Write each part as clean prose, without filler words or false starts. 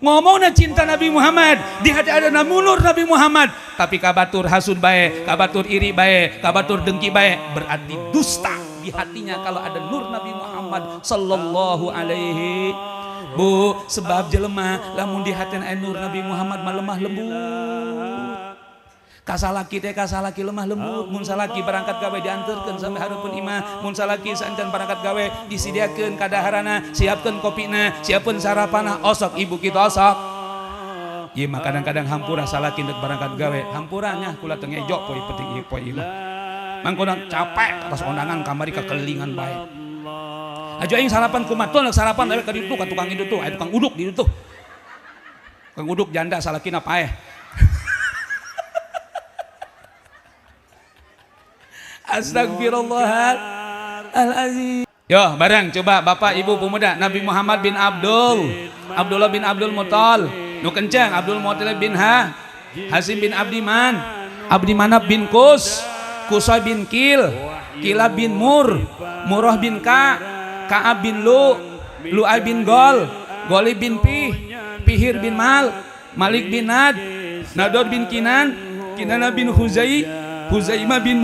ngomongna cinta Nabi Muhammad, di hati ada nur Nabi Muhammad, tapi kabatur hasud bae, kabatur iri bae, kabatur dengki bae, berarti dusta di hatinya kalau ada nur Nabi Muhammad sallallahu alaihi. Bu, sebab jelema lamun di hati aya nur Nabi Muhammad mah lemah lembut. Kasalaki teh kasalaki lemah lembut, mun salaki berangkat gawe dianterkeun sampai hareupeun imah, mun salaki sancan berangkat gawe disediakeun kadaharana, siapkeun kopina, siapkeun sarapana, osok ibu kita osok. Ieu mah kadang-kadang hampura salaki dek berangkat gawe, hampuranya kula teu ngejok poe penting ieu poe imah. Mangkona capek atas ondangan kamari kekelingan bae. Ajo aing sarapan kumaton sarapan awe ka ditu ka tukang itu tuh, aya tukang uduk di ditu. Tukang uduk janda salakina paeh. Astagfirullahaladzim. Yo bareng coba bapak ibu pemuda Nabi Muhammad bin Abdullah bin Abdul Muttal, nu kencang Abdul Muttalib bin Hasim bin Abdiman, Abdimanaf bin Kusay bin Kilab bin Murrah bin Ka'ab bin Lu'ay bin Golib bin Pihir bin Malik bin Nador bin Kinana bin Huzaimah bin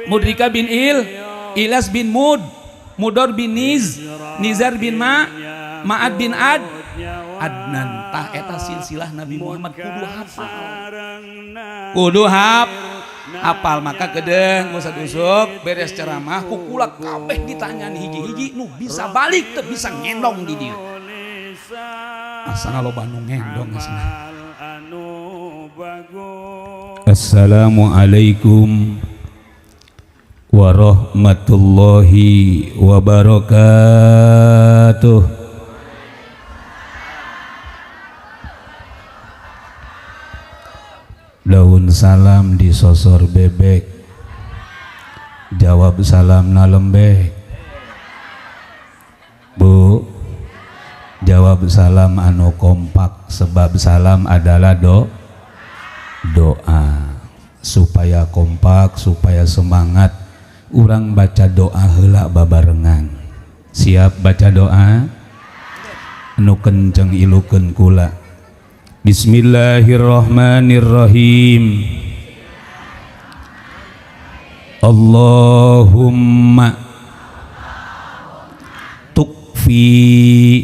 Mudrika bin Ilas bin Mudor bin Nizar bin Ma'ad bin Adnan. Tah eta silsilah Nabi Muhammad kudu hafal maka kedeung usah dusuk beres ceramah kukulak kabeh ditanyaan hiji-hiji nu bisa balik teu bisa ngendong di dieu. Asana loba nu ngendong asana. Assalamualaikum warahmatullahi wabarakatuh. Daun salam disosor bebek, jawab salam na lembek. Bu, jawab salam anu kompak, sebab salam adalah doa. Supaya kompak, supaya semangat, urang baca doa heula babarengan. Siap baca doa? Anu kenceng ilukeun kula. Bismillahirrahmanirrahim. Allahumma tukfi.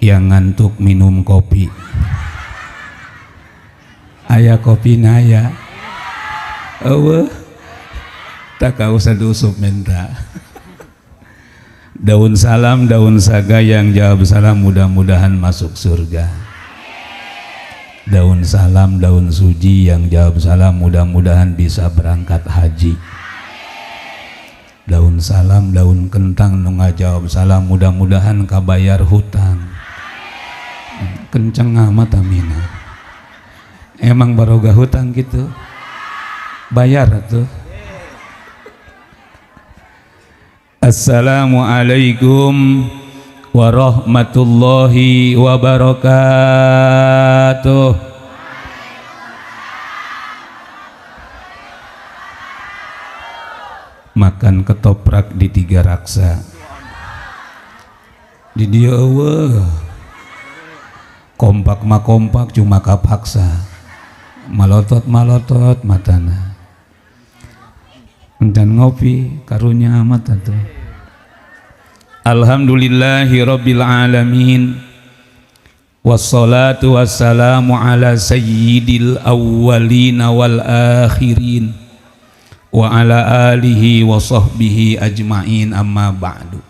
Yang ngantuk minum kopi. Aya kopi naya. Eueuh. Tak usah diusup minta. Daun salam, daun saga yang jawab salam mudah-mudahan masuk surga. Daun salam, daun suji yang jawab salam mudah-mudahan bisa berangkat haji. Daun salam, daun kentang nu ngajawab salam mudah-mudahan kabayar hutang. Kenceng amat amina. Emang baroga hutang gitu? Bayar tuh. Assalamualaikum warahmatullahi wabarakatuh. Makan ketoprak di 3 raksa. Di dia kompak mah kompak cuma kapaksa. Malotot matana. Dan ngopi karunya amat atuh. Alhamdulillahi rabbil alamin. Wassalatu wassalamu ala sayyidil awwalin wal akhirin wa ala alihi wa sahbihi ajma'in, amma ba'du.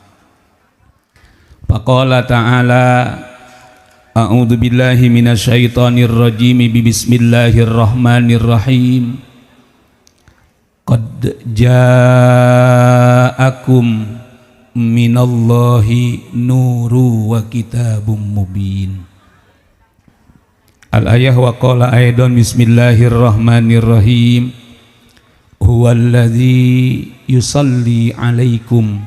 Faqala ta'ala a'udzu billahi minasyaitonir rajim, bismillahirrahmanirrahim. Qad ja'akum minallahi nuru wa kitabum mubin. Al-ayah wa qala aidan bismillahirrahmanirrahim. Huwallazi yusalli alaikum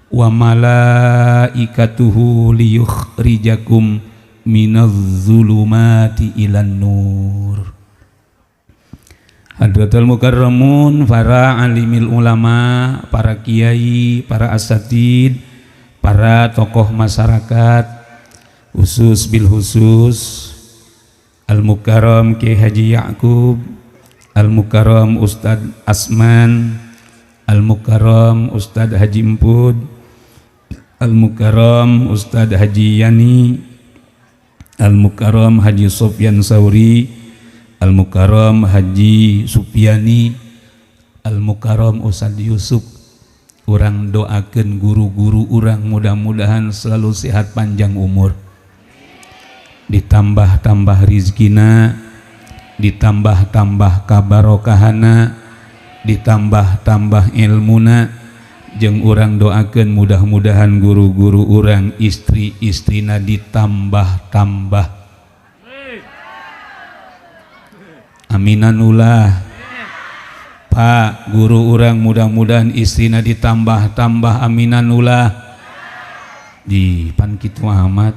wa malaikatuhu liyukhrijakum minadh zulumati ilan nur. Hadratul mukarramun, para alimil ulama, para kiai, para asatid, para tokoh masyarakat, khusus bil khusus Al-Mukarram Kiai Haji Ya'qub, Al-Mukarram Ustad Asman, Al-Mukarram Ustad Haji Empud, Al-Mukarram Ustad Haji Yani, Al-Mukarram Haji Sofyan Sauri, Al-Mukarram Haji Supiani, Al-Mukarram Ustad Yusuf. Urang doakeun guru-guru urang mudah-mudahan selalu sehat panjang umur, ditambah-tambah rizkina, ditambah-tambah kabarokahana, ditambah-tambah ilmuna, jeung urang doakeun mudah-mudahan guru-guru urang istri-istrina ditambah-tambah. Aminanullah. Pak guru urang mudah-mudahan istrina ditambah-tambah, aminanullah. Di pan kitu amat.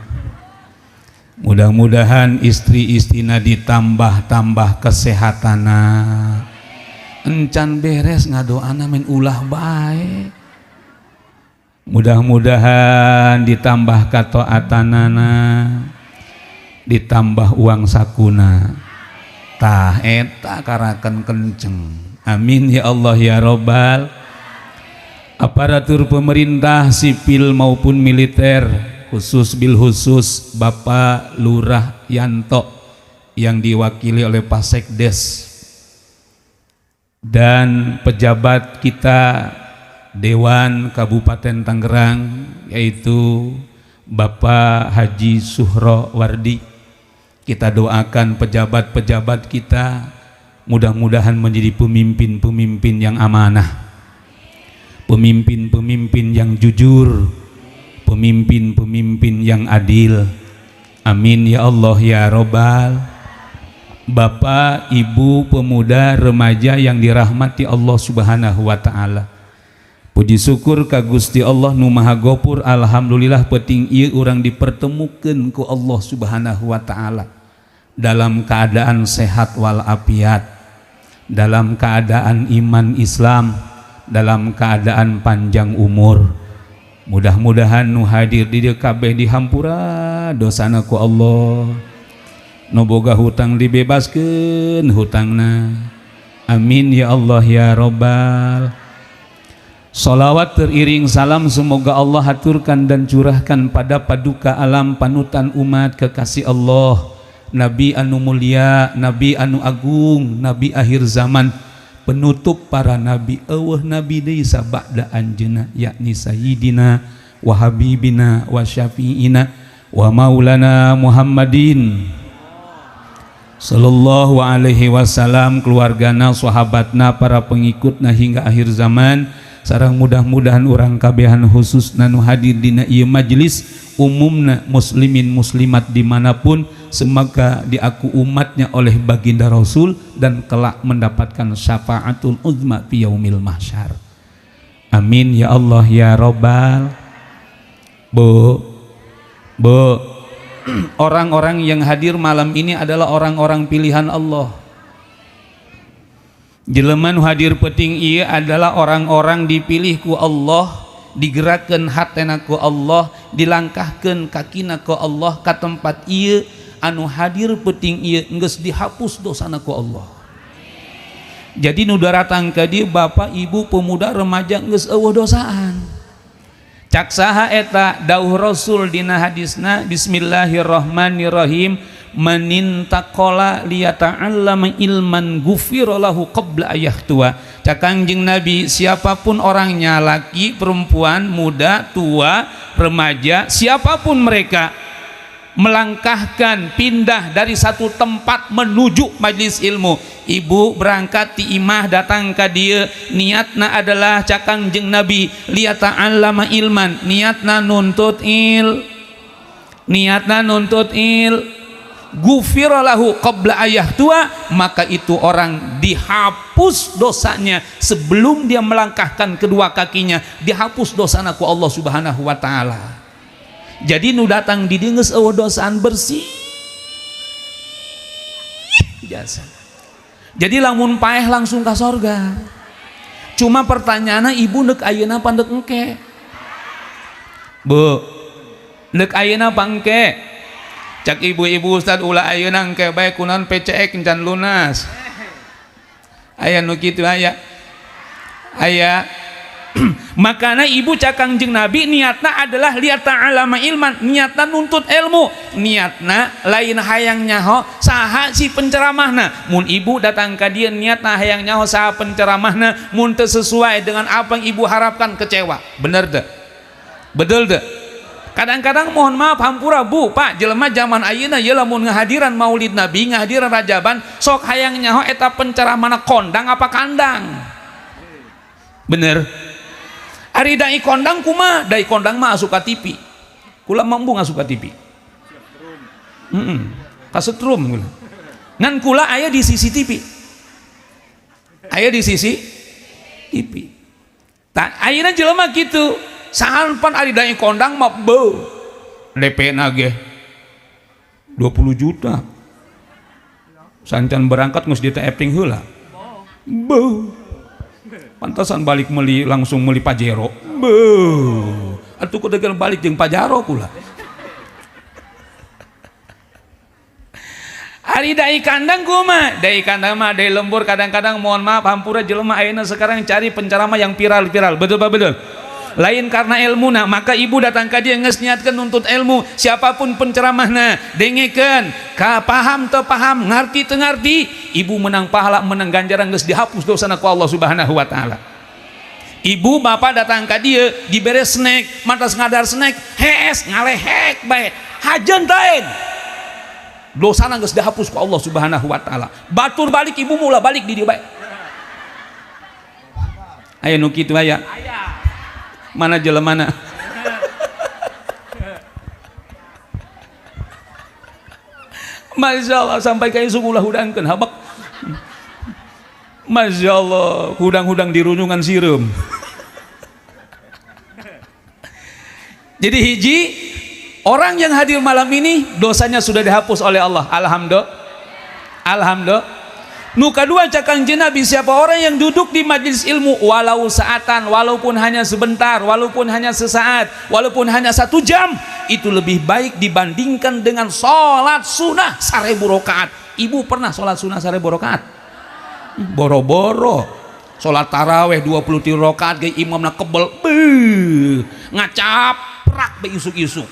Mudah-mudahan istri-istrina ditambah-tambah kesehatana. Encan beres ngadoana men ulah bae. Mudah-mudahan ditambah kataatanana, ditambah uang sakuna. Tah eta karaken kenceng. Amin ya Allah ya Robbal. Aparatur pemerintah sipil maupun militer, khusus bil khusus Bapak Lurah Yanto yang diwakili oleh Pak Sekdes dan pejabat kita Dewan Kabupaten Tangerang yaitu Bapak Haji Suhro Wardi. Kita doakan pejabat-pejabat kita mudah-mudahan menjadi pemimpin-pemimpin yang amanah, pemimpin-pemimpin yang jujur, pemimpin-pemimpin yang adil. Amin ya Allah ya Robbal. Bapak, Ibu, pemuda, remaja yang dirahmati Allah Subhanahu wa taala. Puji syukur ka Gusti Allah nu Maha Gopur. Alhamdulillah penting ieu urang dipertemukeun ku Allah Subhanahu wa taala dalam keadaan sehat walafiat, dalam keadaan iman Islam, dalam keadaan panjang umur. Mudah-mudahan nu hadir di dieu kabeh dihampura dosana ku Allah. Nu boga hutang dibebaskeun hutangna. Amin ya Allah ya Robbal. Salawat teriring salam semoga Allah haturkan dan curahkan pada paduka alam panutan umat kekasih Allah, Nabi anu mulia, Nabi anu agung, Nabi akhir zaman, penutup para nabi, eueuh nabi deui sabada anjeunna, yakni sayyidina wa habibina wa syafi'ina wa maulana Muhammadin sallallahu alaihi wasallam, keluargana, sahabatna, para pengikutna hingga akhir zaman. Sareng mudah-mudahan urang kabehan khususna nu hadir dina ieu majelis, umumna muslimin muslimat dimanapun, semoga diaku umatnya oleh baginda Rasul dan kelak mendapatkan syafaatul uzma fi yaumil mahsyar. Amin ya Allah ya Robbal. Bu, orang-orang yang hadir malam ini adalah orang-orang pilihan Allah. Jelema nu hadir penting ieu adalah orang-orang dipilih ku Allah, digerakkeun hatena ku Allah, dilangkahkeun kakina ku Allah ka tempat ieu. Anu hadir penting ieu geus dihapus dosana ku Allah. Jadi nu datang ka dieu bapak, ibu, pemuda, remaja geus eueuh dosaan. Cak saha eta dawuh Rasul dina hadisna, bismillahirrahmanirrahim, manintaqala liyata'allama ilman ghufira lahu qabla ayahtua. Cak Kangjeng Nabi, siapapun orangnya, laki, perempuan, muda, tua, remaja, siapapun mereka, melangkahkan pindah dari satu tempat menuju majelis ilmu. Ibu berangkat ti imah datang ka dieu, niatna adalah cak Kangjeng Nabi liyata'allama ilman, niatna nuntut ghufira lahu qabla ayah tua, maka itu orang dihapus dosanya sebelum dia melangkahkan kedua kakinya, dihapus dosana ku Allah Subhanahu wa taala. Jadi nu datang di dieu geus eueuh dosaan bersih jasa. Jadi lamun paeh langsung ka sorga. Cuma pertanyaanna, ibu neuk ayeuna apa neuk engke? Bu, neuk ayeuna apa engke? cak ibu-ibu ustad ulah ayeuna engke bae kunaon PCX can lunas aya nu kitu aya makana ibu cakang jeung Nabi niatna adalah liat ta'alama ilman, niatna nuntut ilmu, niatna lain hayang nyaho saha si penceramahna. Mun ibu datang ka dieu niatna hayang nyaho saha penceramahna, mun teu sesuai dengan apa yang ibu harapkan kecewa. Bener teu? Betul teu? Kadang-kadang mohon maaf hampura Bu, Pak, jelema zaman ayeuna ye lamun ngahadiran Maulid Nabi, ngahadiran Rajaban, sok hayang nyaho eta penceramahna kondang apa kandang. Bener? Ari dai kondang kumaha? Dai kondang mah asuka TV. Kula mampu ngasuka TV. Kasetrum kula. Ngan kula aya di sisi TV. Aya di sisi TV. Tak ayeuna jelema kitu. Sahampan ari dai kondang mah beuh. DP-na ge 20 juta. Sancan berangkat geus diteping heula. Beuh. Pantasan balik meli langsung meli Pajero. Beuh. Atuh kudu balik jeung Pajero kula. Ari dai kandang kumaha? Dai kandang mah dai lembur kadang-kadang mohon maaf hampura jelema ayeuna sekarang cari penceramah yang viral-viral. Betul Pak betul? Lain karena ilmuna, maka ibu datang ka dia geus niatkeun nuntut ilmu, siapapun penceramahna dengekeun, ka paham teu paham, ngarti teu ngarti, ibu menang pahala, menang ganjaran geus dihapus dosana ku Allah Subhanahu wa taala. Ibu bapak datang ka dia dibere snack, mantas ngadar snack, hees ngalehek bae, hajeun taen. Dosana geus dihapus ku Allah Subhanahu wa taala. Batur balik ibu mula balik di dieu bae. Aya nu kitu aya. Mana jelemana? Masya Allah sampai kayak sugulah hudangkeun habak. Masya Allah hudang-hudang di runungan sireum. Jadi hiji orang yang hadir malam ini dosanya sudah dihapus oleh Allah. Alhamdulillah. Alhamdulillah. Nu kedua cakang Nabi, siapa orang yang duduk di majelis ilmu walau saatan, walaupun hanya sebentar, walaupun hanya sesaat, walaupun hanya 1 jam, itu lebih baik dibandingkan dengan sholat sunnah 1000 rakaat. Ibu pernah sholat sunnah 1000 rakaat? Boro-boro. Sholat taraweh 23 rakaat ge imamna kebel, ngacaprak be isuk-isuk.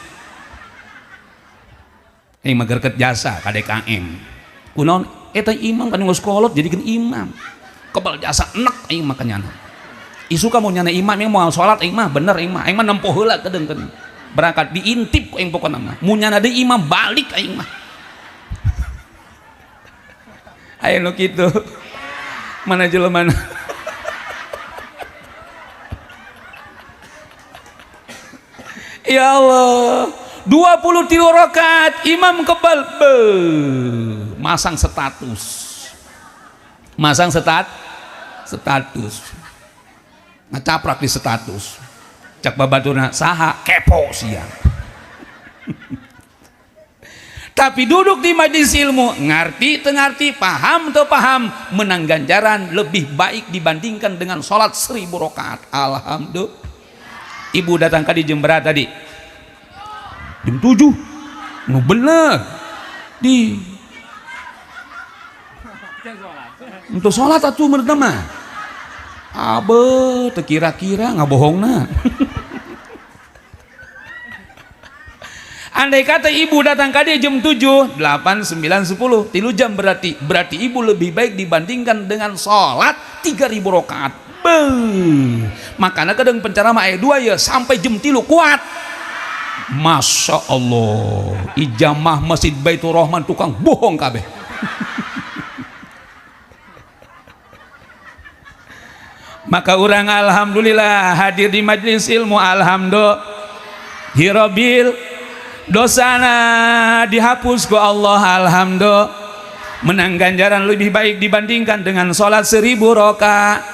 Mah gerket jasa ka DKM. Kunaon? Eta imam kan geus kolot jadikeun imam. Kebal jasa enek aing mah kanyana. Isu kamu nyana imam yang mau salat aing mah bener aing mah nempo heula kedeung berangkat diintip ku aing pokona mah. Mun nyana deui imam balik aing mah. Aya nu kitu. Mana jelemana? Ya Allah. 23 rakaat imam kebal masang status ngacaprak di status cak babaturna saha kepo siang. Tapi duduk di majelis ilmu ngarti teu ngarti, paham teu paham, menang ganjaran lebih baik dibandingkan dengan sholat 1000 rakaat. Alhamdulillah. Ibu datang tadi jam berapa tadi? Jam 7. Nu bener di untuk sholat atuh menurut mah abe teu kira-kira ngabohongna. Andai kata ibu datang ka dia jam 7, 8, 9, 10 3 jam berarti ibu lebih baik dibandingkan dengan sholat 3000 rakaat. Makanya kadang penceramah ayat 2 ya sampai jam 3 kuat. Masya Allah, ijamah Masjid Baitur Rahman tukang bohong kabeh. Maka orang alhamdulillah hadir di majelis ilmu, alhamdulillah hirabil dosana dihapus ku Allah, alhamdulillah menang ganjaran lebih baik dibandingkan dengan sholat 1000 rakaat,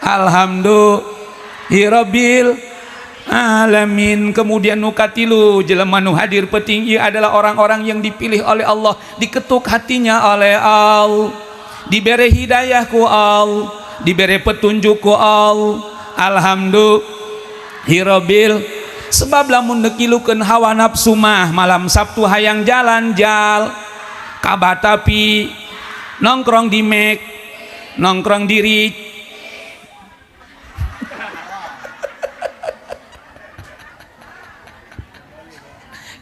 alhamdulillah hirabil alamin. Kemudian nukatilu jelema nu hadir petinggi adalah orang-orang yang dipilih oleh Allah, diketuk hatinya oleh Allah, diberi hidayah ku Allah, diberi petunjuk ku Allah, alhamdulillah hirabil sebab lamun nekilukeun hawa nafsu mah malam Sabtu hayang jalan jal kabah tapi nongkrong di Mek, nongkrong di Rik,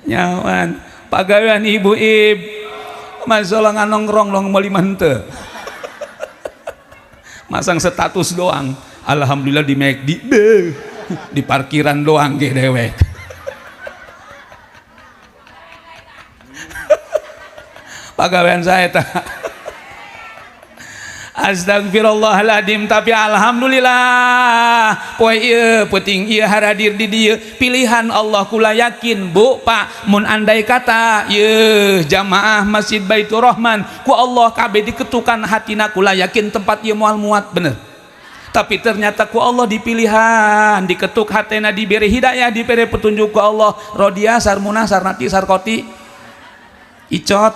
nyawan pagawean ibu-ib masalah nongkrong long meuli mante masang status doang, alhamdulillah di McD di parkiran doang ge dewek. Pagawean saya tak. Astagfirullahaladzim, tapi alhamdulillah poe ieu penting ieu haradir di dieu pilihan Allah. Kula yakin Bu Pak mun andai kata ieu jamaah Masjid Baitur Rahman ku Allah kabeh diketukan hatina, kula yakin tempat ieu moal muat bener. Tapi ternyata ku Allah dipilihan, diketuk hatena, diberi hidayah, diberi petunjuk ku Allah. Rodia, Sarmuna, Sarnati, Sarkoti, Icot,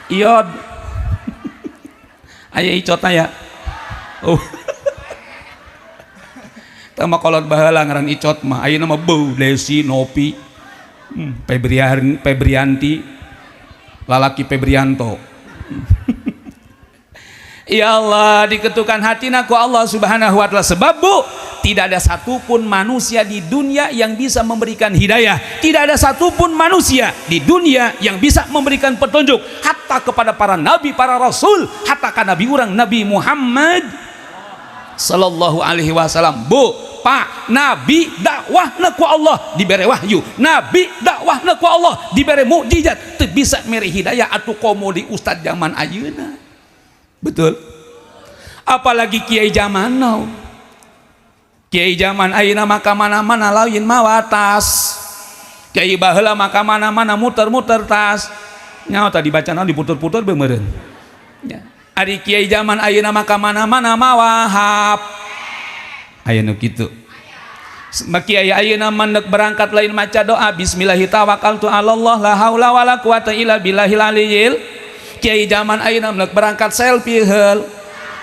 Iod, aya Icot aya. Oh. Tama kolot baheula ngaran Icot mah. Ayeuna mah Beu, Desi, Nopi, Febrianti, lalaki Febrianto. Ya Allah, diketukan hatina ku Allah Subhanahu wa ta'ala. Sebab Bu, tidak ada satupun manusia di dunia yang bisa memberikan hidayah, tidak ada satupun manusia di dunia yang bisa memberikan petunjuk, hatta kepada para nabi, para rasul, hatta ka nabi urang Nabi Muhammad sallallahu alaihi wasallam. Bu Pak, nabi dakwahna ku Allah diberi wahyu, nabi dakwahna ku Allah diberi mukjizat, teu bisa mere hidayah atuh komo di ustad zaman ayeuna. Betul. Apalagi kiai zaman now. Kiai zaman ayeuna maka mana-mana lain mawa tas. Kiai baheula maka mana-mana muter-muter tas. Nyaho tadi baca naon diputer-puter beung meureun. Ya. Ari kiai zaman ayeuna maka mana-mana mawa hap. Aya nu kitu. Kiai ayeuna mandek berangkat lain maca doa bismillahirrahmanirrahim Allah la haula wala quwata illa billahil aliyil. Kiai zaman ayeuna mendek berangkat selfie heul,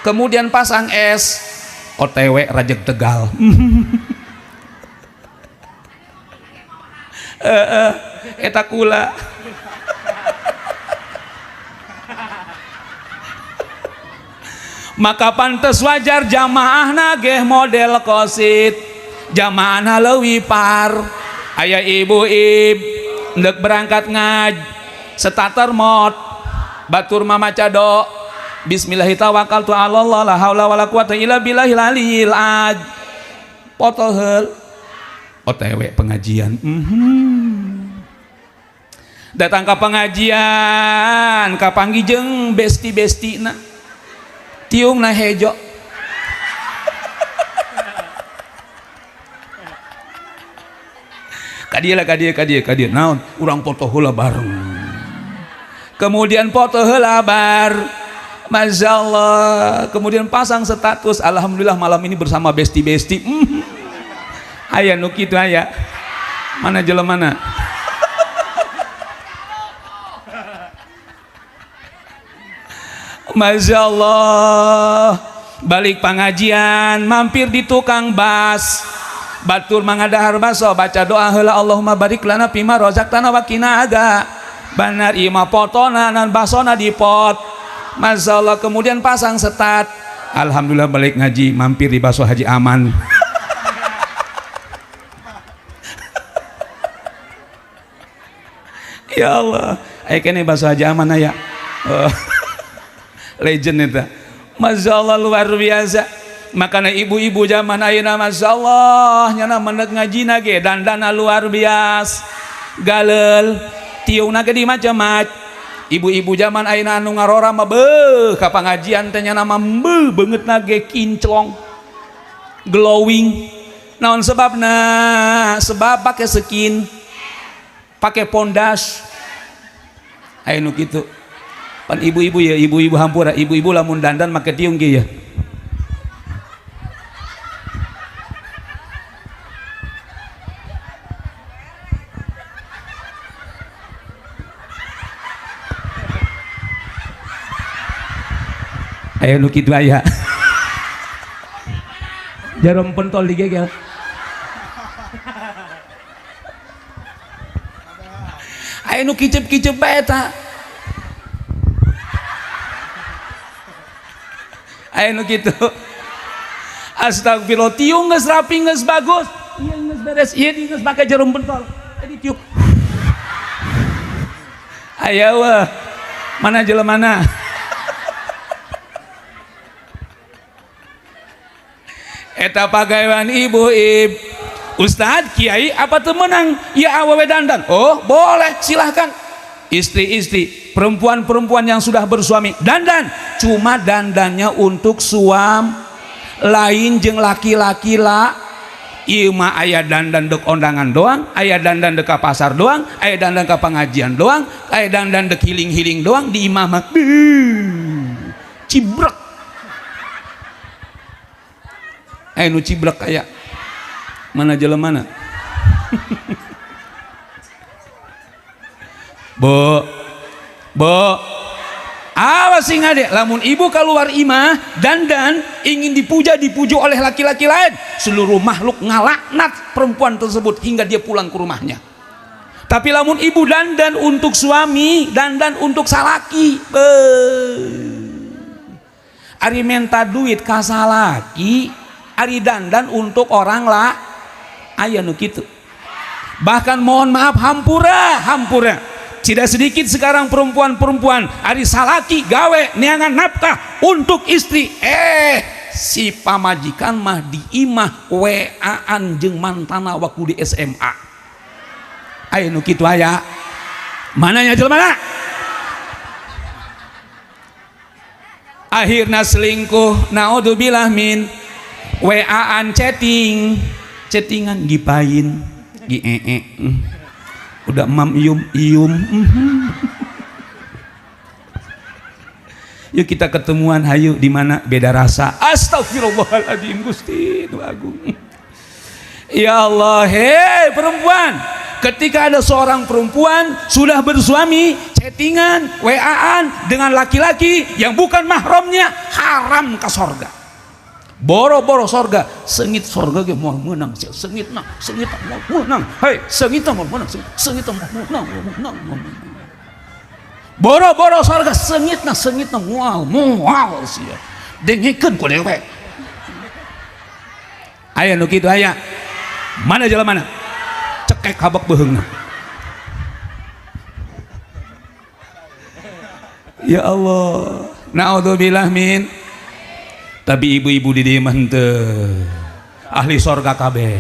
kemudian pasang es OTW Rajek Tegal. Eta kula. Maka pantes wajar jamaahna ge model kosit, jamaahna leuwih par. Aya ibu-ib ndek berangkat ngaj starter mod batur mamaca do bismillahirrahmanirrahim Allah la haula wala quwata illa billahil aliyil aj foto heul OTW pengajian. Datang ke pengajian kapanggih jeung besti-bestina tiungna hejo. Kadia naon urang foto heula bareng. Kemudian foto heula bar, masyaallah. Kemudian pasang status, alhamdulillah malam ini bersama besti-besti. Aya nu kitu aya. Mana jelemana? Masyaallah. Balik pengajian, mampir di tukang bas. Batur mangadahar baso, baca doa heula Allahumma barik lana fima razaqtana wa qina adza banar ima potona nan basona di pot. Masyaallah. Kemudian pasang setat, alhamdulillah balik ngaji mampir di baso Haji Aman. Ya Allah, aya kene baso Haji Aman aya. Legend eta. Masyaallah luar biasa. Makanya ibu-ibu zaman ayeuna masyaallah nyana mendek ngajina ge dandana luar biasa. Galel tiungna ge di macam-macam. Ibu-ibu zaman ayeuna anu ngarora mah beuh ka pangajian teh nyana mah beuh beungeutna ge kinclong glowing. Naon sebabna? Sebab pake skin, pake pondas. Aya nu kitu. Pan ibu-ibu ya, ibu-ibu hampura, ibu-ibu lamun dandan make tiung ge ya. Ayo nu kitu aya. Jarum pentol digegel. aya nu kicep-kicep bae eta. Aya nu kitu. Astagfirullah, tiung geus rapi geus bagus. Ieu geus beres, ieu geus make jarum pentol. Jadi tiup. Aya weh. Mana jelemana? Eta pagawean ibu Ustad, kiai apa teu meunang ya awewe dandan? Oh, boleh, silahkan. Istri-istri, perempuan-perempuan yang sudah bersuami dandan, cuma dandannya untuk suam, lain jeung laki-laki lah. Ieu mah aya dandan dek ondangan doang, aya dandan dek ka pasar doang, aya dandan ka pengajian doang, aya dandan dek hiling-hiling doang di imah mah. Cibrek. Nu cibrek aya. Mana jelemana? Bo, awas sing ade, lamun ibu keluar imah dandan ingin dipuja oleh laki-laki lain, seluruh makhluk ngalaknat perempuan tersebut hingga dia pulang ke rumahnya. Tapi lamun ibu dandan untuk suami, dandan untuk salaki, ari menta duit ka salaki, ari dandan untuk orang lah, aya nu kitu. Bahkan mohon maaf hampura. Tidak sedikit sekarang perempuan-perempuan ari salaki gawe neangan nafkah untuk istri, si pamajikan mah di imah weaan jeung mantana waktu di SMA. Aya nu kitu aya. Mananya jelema? Akhirna selingkuh, naudzubillah min weaan chattingan gipain udah mam ium yuk kita ketemuan hayu di mana beda rasa. Astagfirullahaladzim, Gusti nu agung. Ya Allah, hei perempuan, ketika ada seorang perempuan sudah bersuami chattingan waan dengan laki-laki yang bukan mahramnya, haram ke sorga. Boro-boro sorga, sengit sorga ge moal meunang, sengit mau meunang. Hei, sengit mau meunang, sengit mau meunang. Boro-boro sorga sengit moal sia. Dengekeun ku dewe. Aya nu kitu aya. Mana jalan mana? Cekek habak beheungna. Ya Allah, naudzubillah min. Tapi ibu-ibu di dieu mah henteu ahli sorga kabeh.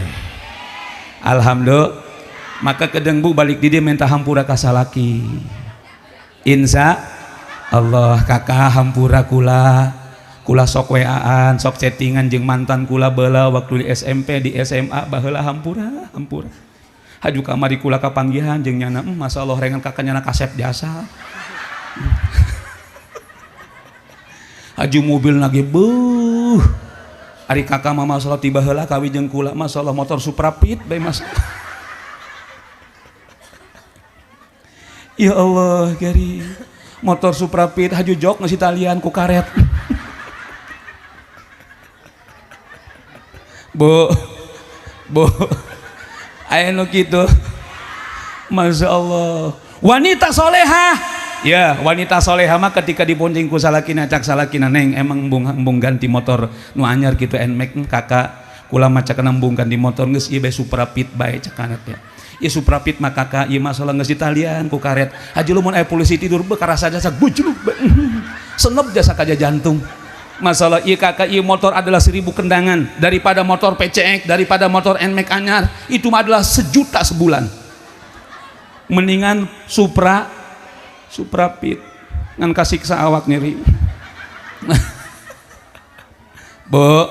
Alhamdulillah. Maka kedeng bu balik di dieu minta hampura ka salaki. Insya Allah kakak hampura kula sok weaan, sok chattingan jeung mantan kula beula waktu di SMP, di SMA baheula hampura. Haju kamari kula kapanggihan jeung nyana, masallah rengan kakak nyana kasep jasa. Haju mobil lagi ari kakak mah masalah tiba heula kawi jeung kula masalah motor Supra Pit bae mas. Ya Allah gari motor Supra Pit haju jok geus talian ku karet. Bu aya nu kitu. Masya Allah wanita solehah. Ya, wanita solehah mah ketika dibonceng ku salakina cak salakina neng emang embung ganti motor nu anyar kitu Nmax kakak kula mah cak embung ganti motor geus ieu bae Supra Pit bae cak kanat ya. Ieu Supra Pit mah kakak ieu masalah geus ditalian ku karet. Haji lumun aya polisi tidur beu karasa jasa bujluk. Senep jasa kaja jantung. Masalah ieu kakak ieu motor adalah 1000 kendangan daripada motor PCX, daripada motor Nmax anyar. Itu mah adalah 1 juta sebulan. Mendingan Supra Pit ngan kasiksa awak nyeri. Bu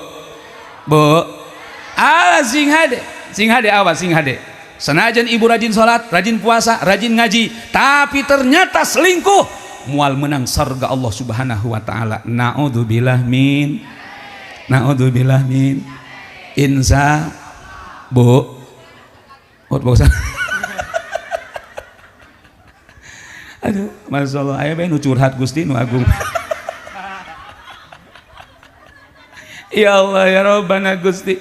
sing hade awas sing hade. Senajan ibu rajin sholat, rajin puasa, rajin ngaji, tapi ternyata selingkuh, mual menang surga Allah Subhanahu wa taala. Naudzubillah min. Insya bu bosan. Aduh, Masya Allah, ayah nu curhat Gusti nu agung. Ya Allah ya Rabbana Gusti.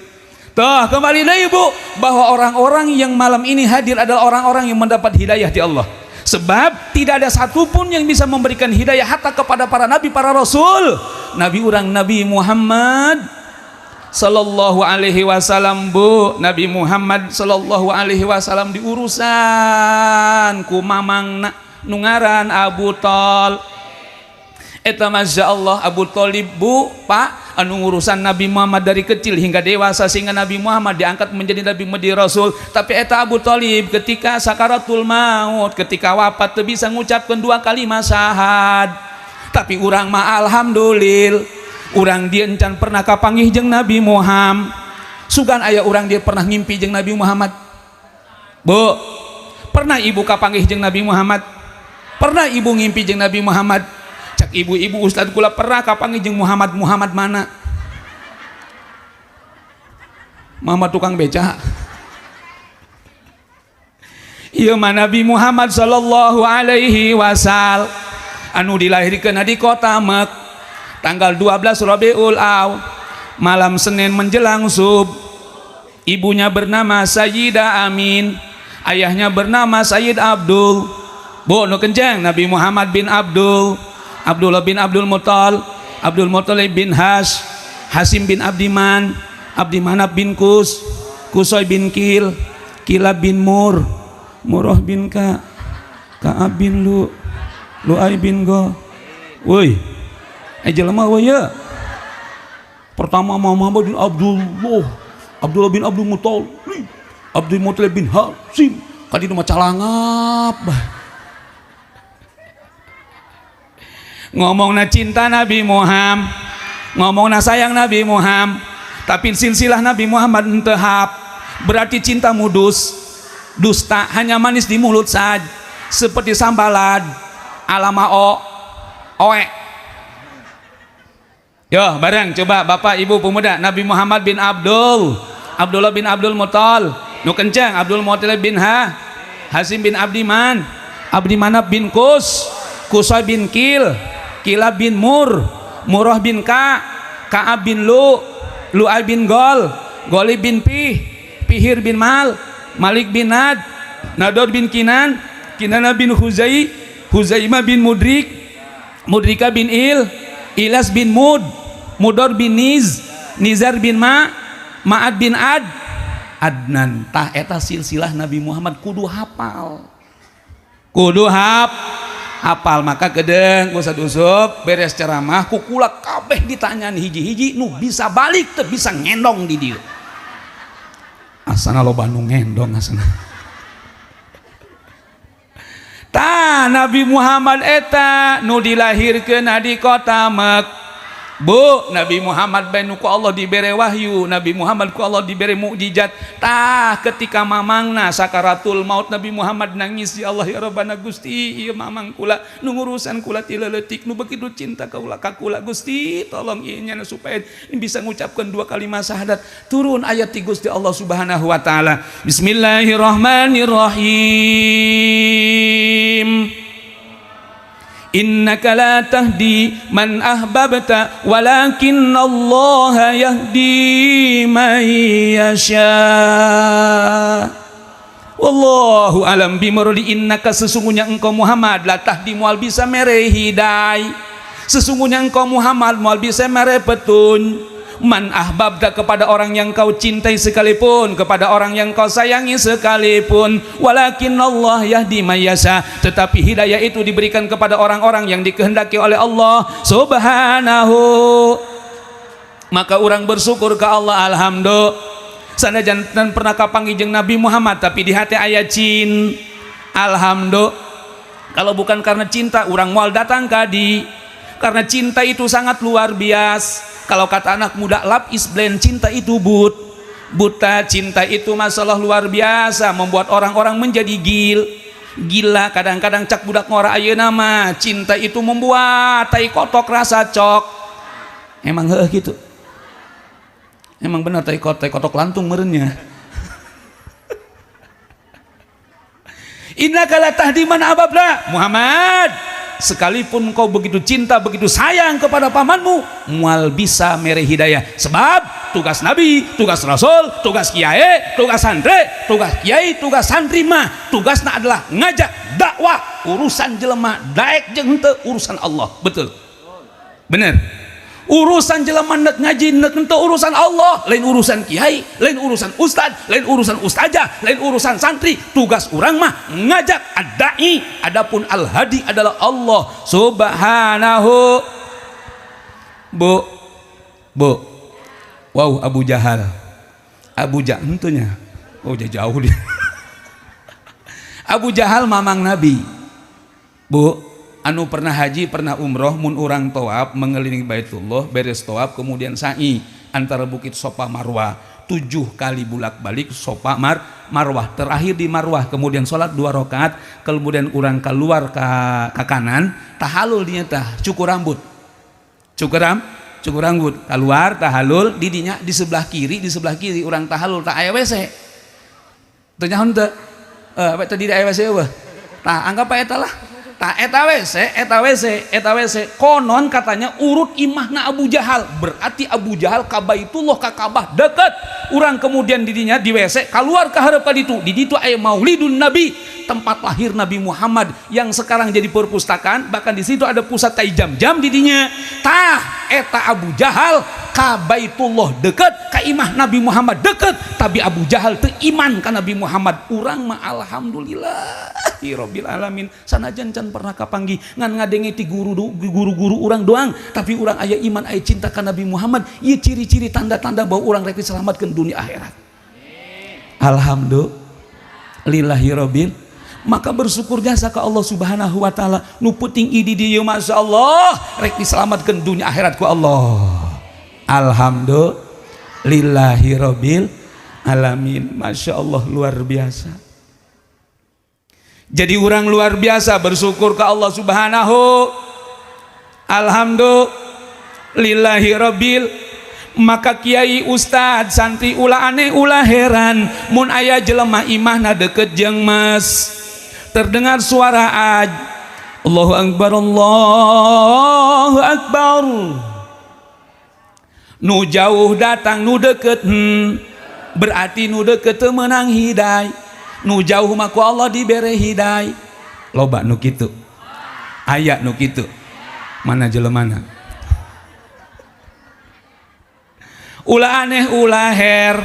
Tuh kembali deui Bu, bahwa orang-orang yang malam ini hadir adalah orang-orang yang mendapat hidayah di Allah. Sebab tidak ada satupun yang bisa memberikan hidayah hatta kepada para nabi, para rasul. Nabi urang Nabi Muhammad sallallahu alaihi wasallam, Bu. Nabi Muhammad sallallahu alaihi wasallam diurusan ku mamangna nu ngaran Abu Thalib. Eta masya Allah Abu Thalib, Bu, Pak, anu urusan Nabi Muhammad dari kecil hingga dewasa sehingga Nabi Muhammad diangkat menjadi Nabi, menjadi Rasul. Tapi eta Abu Thalib ketika sakaratul maut, ketika wafat teu bisa ngucapkeun 2 kalimat syahad. Tapi urang mah alhamdulillah, urang dia encan pernah kapanggih jeung Nabi Muhammad. Sugan aya urang dia pernah ngimpi jeung Nabi Muhammad. Bu, pernah ibu kapanggih jeung Nabi Muhammad? Pernah ibu ngimpi jeung Nabi Muhammad? Cak ibu-ibu ustad kula pernah kapanggih jeung Muhammad. Muhammad mana? Muhammad tukang beca. Ieu mah Nabi Muhammad sallallahu alaihi wasallam anu dilahirkeun di kota Mek tanggal 12 Rabiul Awal, malam Senin menjelang subuh. Ibunya bernama Sayyidah Amin, ayahnya bernama Sayyid Abdul. Bu, nu kenceng Nabi Muhammad bin Abdullah bin Abdul Muttalib, Abdul Muttalib bin Hasim bin Abdiman, Abdimanaf bin Kusoy bin Kilab bin Murrah bin Ka'ab bin Lu'ay bin Go. Woi, jelema we ya. Pertama Muhammad bin Abdullah bin Abdul Muttalib, Abdul Muttalib bin Hasim. Kaditu mah calangap. Ngomongna cinta Nabi Muhammad, ngomongna sayang Nabi Muhammad, tapi silsilah Nabi Muhammad entehap. Berarti cinta mudus, dusta, hanya manis di mulut saja, seperti sambalad alama oe. Yo bareng coba Bapak Ibu pemuda, Nabi Muhammad bin Abdullah bin Abdul Muttalib, nu kencang Abdul Muttalib bin Hasim bin Abdiman, Abdimanaf bin Kusoy bin Kilab bin Murrah bin Ka'ab bin Lu'ay bin Golib bin Pihir bin Malik bin Nador bin Kinana bin Huzaimah bin Mudrika bin Ilas bin Mudor bin Nizar bin Ma'ad bin Adnan. Tah eta silsilah Nabi Muhammad kudu hafal. Hafal. Maka gedeng Ustaz Usup beres ceramah kukula kabeh ditanyaan hiji-hiji nu bisa balik teu bisa ngendong di dieu. Asana loba nu ngendong asana. Tah Nabi Muhammad eta nu dilahirkeun di kota Mek. Bu, Nabi Muhammad ku Allah dibere wahyu, Nabi Muhammad ku Allah dibere mukjizat. Tah ketika mamangna sakaratul maut Nabi Muhammad nangis, ya Allah ya Rabbana Gusti, ieu mamang kula nu ngurusan kula ti leutik nu begitu cinta ka kula Gusti, tolong ieu nya supaya bisa ngucapkeun 2 kalimat syahadat. Turun ayat ti Gusti Allah Subhanahu wa taala. Bismillahirrahmanirrahim. Innaka la tahdi man ahbabta walakinallaha yahdi man yasha. Wallahu alam bimuradi. Innaka sesungguhnya engkau Muhammad la tahdi moal bisa mere hidayah, sesungguhnya engkau Muhammad moal bisa mere petun man ahbabta kepada orang yang kau cintai sekalipun, kepada orang yang kau sayangi sekalipun. Walakin Allah yahdi may yasha, tetapi hidayah itu diberikan kepada orang-orang yang dikehendaki oleh Allah Subhanahu. Maka orang bersyukur ke Allah, alhamdulillah. Sanajan pernah kapanggih jeung Nabi Muhammad tapi di hati aya alhamdulillah. Kalau bukan karena cinta orang moal datang kadi, karena cinta itu sangat luar biasa. Kalau kata anak muda love is blind, cinta itu buta. Cinta itu masalah luar biasa, membuat orang-orang menjadi gila. Kadang-kadang cak budak ngora ayeuna mah cinta itu membuat tai kotok rasa cok. Emang gitu. Emang benar tai kotok lantung merenya. Innaka la tahdi man ahbabta. Muhammad, sekalipun kau begitu cinta, begitu sayang kepada pamanmu, mual bisa mere hidayah. Sebab tugas nabi, tugas rasul, tugas kiai, tugas santri, tugas kiai, tugas santri mah tugasna adalah ngajak dakwah. Urusan jelema daek jeung henteu urusan Allah. Betul, bener. Urusan jelema nek ngaji nek henteu urusan Allah, lain urusan kiai, lain urusan ustad, lain urusan ustazah, lain urusan santri. Tugas urang mah ngajak ad-dai. Adapun al-hadi adalah Allah subhanahu. Bu, wow, Abu Jahal, entunya, oh jauh dia. Abu Jahal mamang Nabi. Bu, anu pernah haji, pernah umroh, mun urang tawaf mengelilingi Baitullah, beres tawaf kemudian sa'i antara bukit Sofa Marwah 7 kali bulak-balik Sofa Marwah, terakhir di Marwah, kemudian sholat 2 rakaat, kemudian urang keluar ke kanan, tahalul dia tah cukur rambut. Cukur rambut keluar tahalul didinya di sebelah kiri orang tahalul tak aya WC teu nyaho teu apa tadi di aya WC eueuh tah anggap eta lah tah eta WC konon katanya urut imahna Abu Jahal, berarti Abu Jahal ka Baitullah ka Ka'bah deket urang kemudian didinya di WC keluar ke hareup ka ditu di ditu aya Maulidun Nabi, tempat lahir Nabi Muhammad yang sekarang jadi perpustakaan, bahkan di situ ada pusat tai jam-jam didinya. Tah eta Abu Jahal ka Baitullah deket, ka imah Nabi Muhammad deket, tapi Abu Jahal teu iman ka Nabi Muhammad. Urang mah alhamdulillah rabbil alamin sanajan can pernah kapanggih ngan ngadenge ti guru-guru urang doang, tapi urang aya iman aya cinta ka Nabi Muhammad. Ieu ciri-ciri tanda-tanda bahwa urang rek diselamatkeun dunia akhirat. Alhamdulillahi rabbil. Maka bersyukur jasa ke Allah subhanahu wa ta'ala nu puting idi dieu masya Allah rek diselamatkeun dunia akhirat ku Allah. Alhamdulillahi rabbil alamin. Masya Allah, luar biasa. Jadi orang luar biasa bersyukur ke Allah subhanahu. Alhamdulillahi rabbil. Maka kiai ustad santri ulah aneh ulah heran mun aya jelema imahna deket jeung mas terdengar suara aj Allahu akbar nu jauh datang nu deket berarti nu deket teu meunang hidayah, nu jauh mah ku Allah dibere hidayah. Loba nu kitu, aya nu kitu, mana jelemana? Ulah aneh ulah her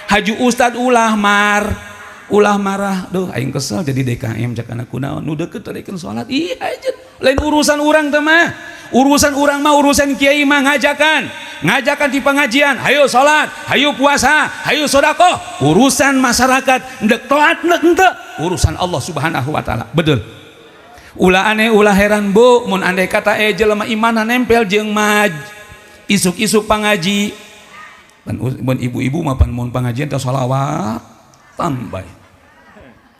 haju ustad ulah marah, duh aing kesel jadi DKM cak anak kunaon nu deukeut tarikeun salat. Ih aja lain urusan urang teh mah, urusan urang mah urusan kiai mah ngajakan di pengajian, hayu salat, hayu puasa, hayu sedekah. Urusan masyarakat ndek taat ndek henteu urusan Allah subhanahu wa ta'ala. Betul. Ulah aneh ulah heran bu mun andai kata jelema imanna nempel jeung maj isuk-isuk pangaji. Mun ibu-ibu mah pan mun pangajian teh shalawat tambah.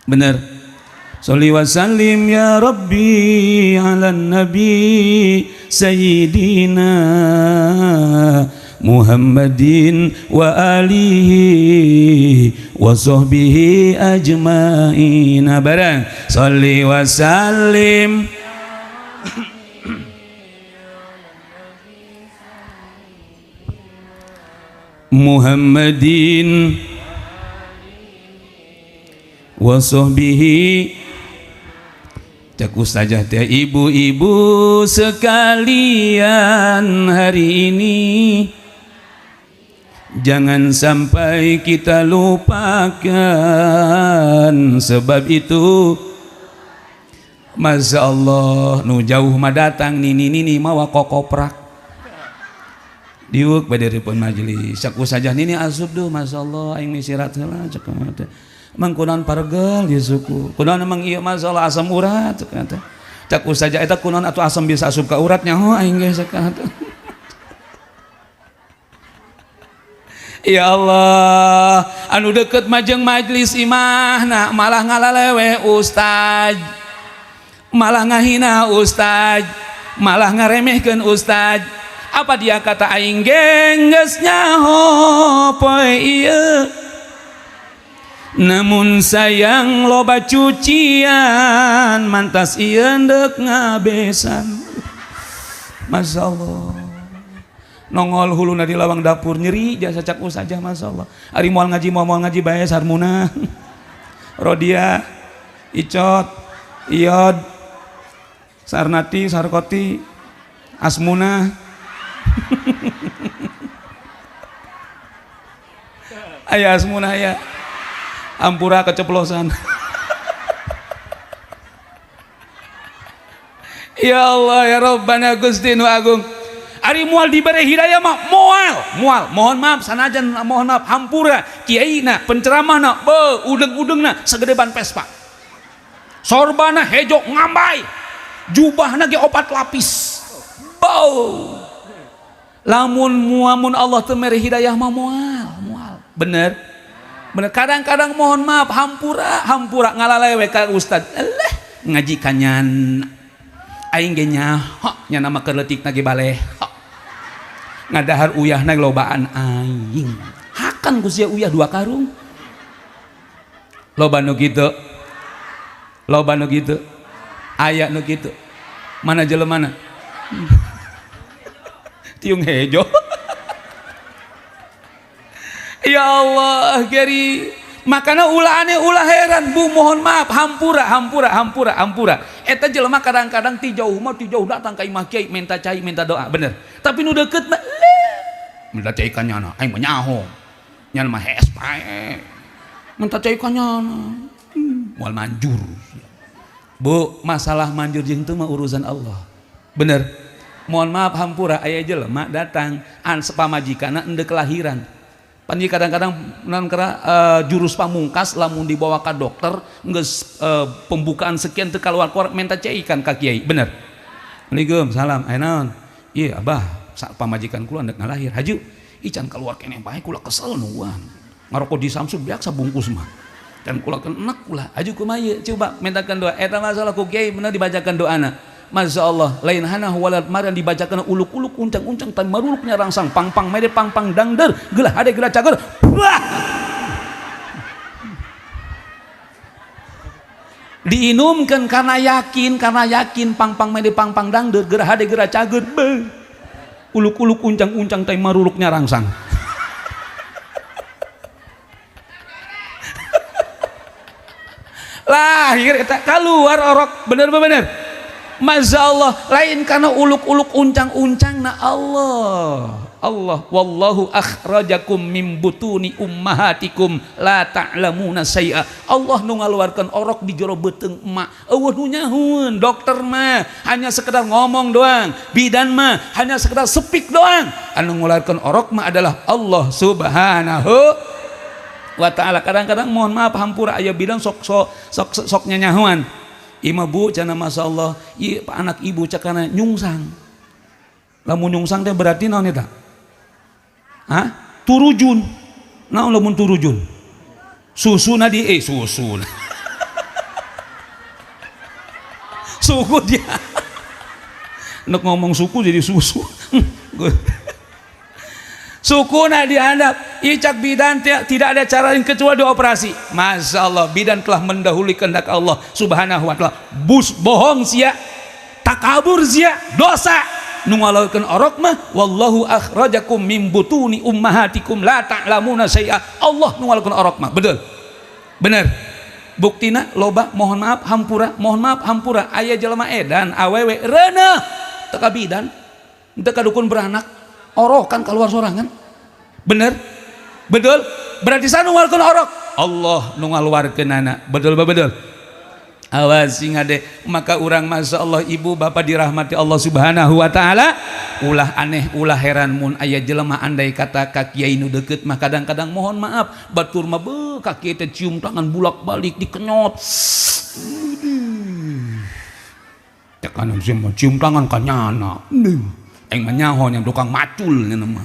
Bener. Sholli wa sallim ya Rabbi ala nabi sayyidina Muhammadin wa alihi wa sahbihi ajmain. Barang sholli wa sallim Muhammadin wa sahbihi. Cakus saja teh ibu-ibu sekalian, hari ini jangan sampai kita lupakan, sebab itu masya Allah nu jauh mah datang nini mawa kokoprak diuk badaripun majelis. Cakus saja nini asup duh masya Allah aing misirat heula cek teh. Mang kunaon pargel di suku kunaon emang ieu masalah asam urat kata cakus saja eta kunaon atuh asam bisa asup ka urat nyaho aing ge sakata. Ya Allah anu deket majeng majlis imahna malah ngalalewe ustad, malah ngahina ustad, malah ngaremehkeun ustad. Apa dia kata aing ge geus nyaho poe ieu, namun sayang loba cucian mantas ieu ndek ngabesan. Masya Allah nongol huluna di lawang dapur nyeri jasa cak saja Masya Allah. Ari moal ngaji bae sarmuna Rodia Icot Iod Sarnati Sarkoti Asmuna aya Asmuna aya ampura keceplosan. Ya Allah ya Rabbana Gusti nu agung. Ari moal dibere hidayah mah moal mohon maaf sanajan mohon maaf hampura kiaina penceramahna udeng-udengna segede ban Vespa sorbana hejo ngambai jubahna ge 4 lapis bau lamun Allah teu mere hidayah mah moal bener kadang-kadang mohon maaf hampura ngalalewe ka ustad ngaji kanyan aing ge nyaho nya nama keleutik na ge baleh ngadahar uyahna lobaan aing hakan ku sia uyah 2 karung loba nu kitu aya nu kitu mana jelemana tiung hejo ya Allah geri makana ulah heran bu mohon maaf hampura eta jelema kadang-kadang ti jauh datang ka imah kiai minta cai minta doa bener tapi nu deukeut mah minta cai ka nyana aing mah nyaho nyana mah hes pae minta cai ka nyana moal manjur bu masalah manjur jeung teu mah urusan Allah bener mohon maaf hampura aya jelema datang an sepamajikanna endeu kelahiran panji kadang-kadang jurus pamungkas lamun dibawa ka dokter geus pembukaan sekian teu keluar minta caikan ka kiai bener. Assalamualaikum salam aya naon ieu abah pamajikan kula hendak ngalahir haju ican keluar keneh bae kula kesel nuan ngarokok di Samsung biasa bungkus mah dan kula enak kula haju kumaha ieu coba mintakan doa eta masalah ku kiai bener dibacakan doana Masya Allah lain hana walad maran dibacakan uluk-uluk uncang-uncang tan maruluknya rangsang pang-pang mede pang-pang dangder gelah ade gelah cager diinumkan karena yakin pang-pang mede pang-pang dangder gelah ade gelah cager uluk-uluk uncang-uncang tan maruluknya rangsang lahir eta keluar orok bener Masya Allah lain karena uluk-uluk uncang-uncang na Allah wallahu akhrajakum min butuni ummahatikum la ta'lamuna syai'a Allah nu ngaluarkeun orok di jero beuteung emak eueuh nu nyahoun dokter mah hanya sekedar ngomong doang bidan mah hanya sekedar sepik doang anu ngaluarkeun orok mah adalah Allah subhanahu wa ta'ala kadang-kadang mohon maaf hampura aya bidan sok nyanyahoan ima bu cana Masya Allah iya anak ibu cakana nyungsang lamun nyungsang teh berarti naon eta turujun naon lamun turujun susuna di susun suku dia nek ngomong suku jadi susu sukuna dihandap icak bidan tidak ada cara lain kecuali dioperasi. Masya Allah bidan telah mendahului kehendak Allah subhanahu wa ta'ala bohong sia takabur sia dosa nu ngalakeun orok mah wallahu akhrajakum min butuni ummahatikum la ta'lamuna syai'a Allah nu ngalakeun orok mah bener buktina loba mohon maaf hampura aya jelema edan awewe reuneuh teu ka bidan teu ka dukun beranak orokan keluar sorangan bener betul berarti sana ngeluarkan orok Allah ngeluarkan anak betul awas ngade maka urang Masya Allah ibu bapak dirahmati Allah subhanahu wa ta'ala ulah aneh ulah heran mun aya jelema andai kata kakiai nu deukeut mah kadang-kadang mohon maaf batur mah kaki teh cium tangan bulak balik dikenyot tekan cium tangan kanyana aing mah nyaho yang tukang macul nama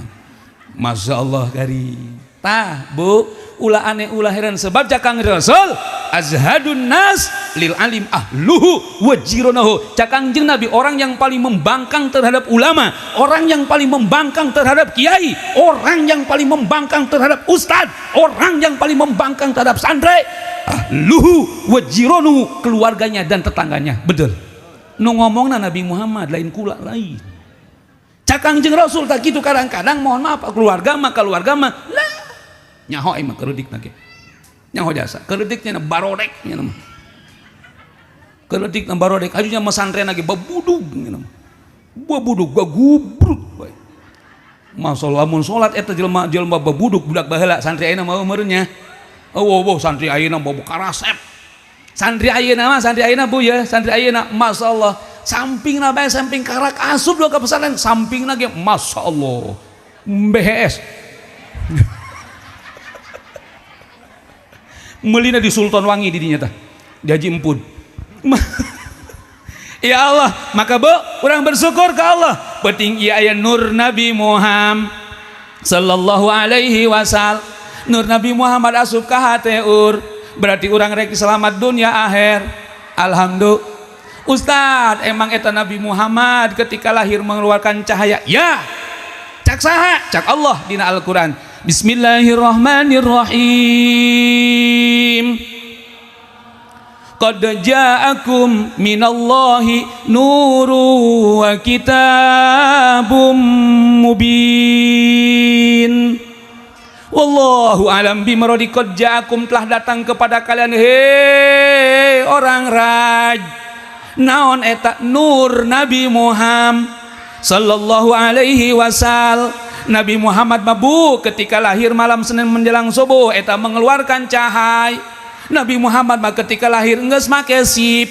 Masya Allah kari tah bu ulah aneh ulah heran sebab cakang Rasul azhadun nas lil alim ahluhu wa jironahu cakang jeung Nabi orang yang paling membangkang terhadap ulama orang yang paling membangkang terhadap kiai orang yang paling membangkang terhadap ustad orang yang paling membangkang terhadap santri ahluhu wa jironahu keluarganya dan tetangganya betul nu ngomongna Nabi Muhammad lain kula lain cak Kangjeng Rasul tak gitu kadang-kadang mohon maaf keluarga mah lah nyaho mah kerudik nage nyaho jasa kerudiknya barodeknya nama kerudik na barodek ajunya mesantren lagi babudug nama babudug gubrut bae masalah mun salat eta jelema babudug budak baheula santri ayeuna mah meureunnya oh santri ayeuna bobo karasep santri ayeuna Bu ya santri ayeuna masyaallah sampingna bae samping karak asup lo ka pesantren sampingna ge masyaallah BHS melina di Sultan Wangi di dinya tah di Haji Empun ya Allah maka Bu urang bersyukur ke Allah penting ieu aya nur Nabi Muhammad sallallahu alaihi wasallam nur Nabi Muhammad asup ka hate berarti urang rek selamat dunia akhir alhamdulillah Ustad emang eta Nabi Muhammad ketika lahir mengeluarkan cahaya ya cak saha cak Allah dina Al-Quran Bismillahirrahmanirrahim qad ja'akum minallahi nuru wa kitabum mubin wallahu alam bimuradi qad ja'akum telah datang kepada kalian hei orang raj naon eta nur Nabi Muhammad sallallahu alaihi wasallam Nabi Muhammad mabu ketika lahir malam Senin menjelang subuh eta mengeluarkan cahaya Nabi Muhammad mah ketika lahir geus make sip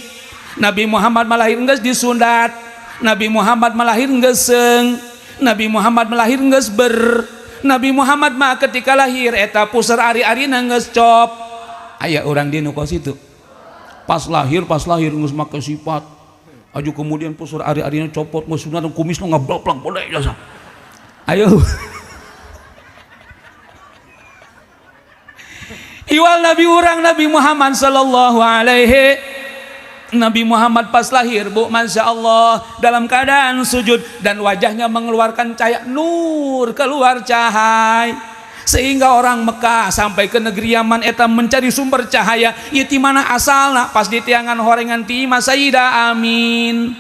Nabi Muhammad mah lahir geus disundat Nabi Muhammad mah lahir geus seung Nabi Muhammad mah lahir geus ber Nabi Muhammad mah ketika lahir eta pusar ari-arina geus cop aya urang di nu kos itu pas lahir geus make sifat aju kemudian pusar ari-arina copot geus sunat kumis nu ngablak bodai jasa ayo iwal Nabi urang Nabi Muhammad sallallahu alaihi Nabi Muhammad pas lahir Bu Masya Allah dalam keadaan sujud dan wajahnya mengeluarkan cahaya nur keluar cahaya sehingga orang Mekah sampai ke negeri Yaman eta mencari sumber cahaya ieu ti mana asalna pas di tiangan horengan ti Imam Sayyidah Amin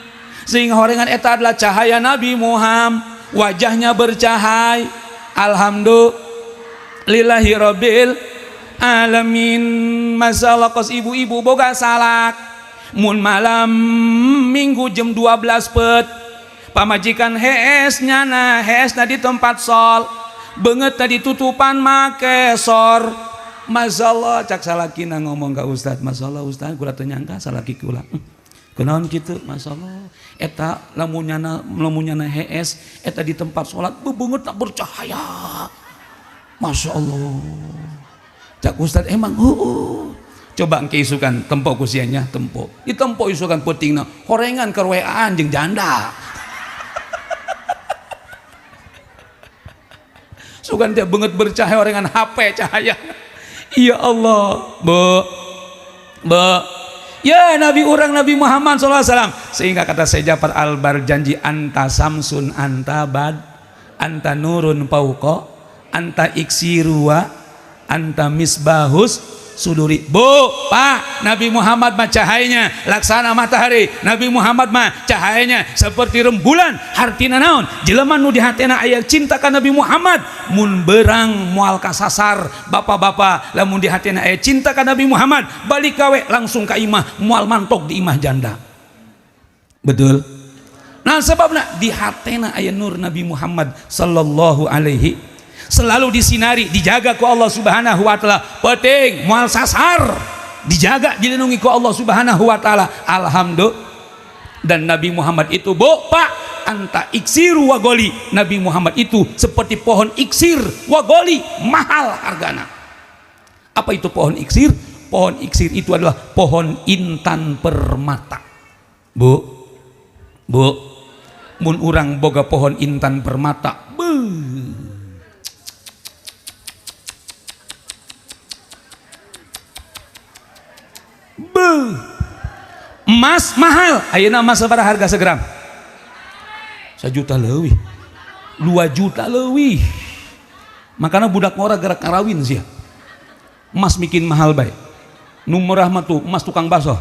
sehingga horengan eta adalah cahaya Nabi Muhammad wajahnya bercahaya alhamdulillahi rabbil alamin masalah kos ibu-ibu boga salak mun malam minggu jam 12 pet pamajikan hees nyana di tempat sol banget tadi tutupan make sor masyaallah cak salakina ngomong ka ustad masyaallah ustad kula teu nyangka salaki kula kenaon kitu masyaallah eta lamun nyana hees eta di tempat salat beungeut tak bercahaya masyaallah cak ustad emang coba engke isukan tempo kusianya tempo ditempo isukan peutingna horengan keur WA-an jeung janda sugan dia banget bercahaya orengan HP cahaya ya Allah Bu ya Nabi urang Nabi Muhammad SAW sehingga kata Syekh Ja'far Al-Barjanji anta samsun anta bad anta nurun pauqa anta iksirua anta misbahus suduri Bu Pak Nabi Muhammad mah cahayanya laksana matahari Nabi Muhammad mah cahayanya seperti rembulan hartina naon jelema nu di hatena aya cinta ka Nabi Muhammad mun beurang moal kasasar bapak-bapak lamun di hatena aya cinta ka Nabi Muhammad balik gawe langsung ka imah moal mantok di imah janda betul nah sebabna di hatena aya nur Nabi Muhammad sallallahu alaihi selalu disinari dijaga ku Allah Subhanahu wa taala penting moal sasar dijaga dilindungi ku Allah Subhanahu wa taala alhamdulillah dan Nabi Muhammad itu Bu Pak anta iksir wa goli Nabi Muhammad itu seperti pohon iksir wa goli mahal hargana apa itu pohon iksir itu adalah pohon intan permata Bu mun urang boga pohon intan permata emas mahal ayeuna emas sabaraha harga segram 1 juta leuwih 2 juta leuwih makanya budak ngora gerak karawin sia emas bikin mahal bae nu murah mah tuh emas tukang baso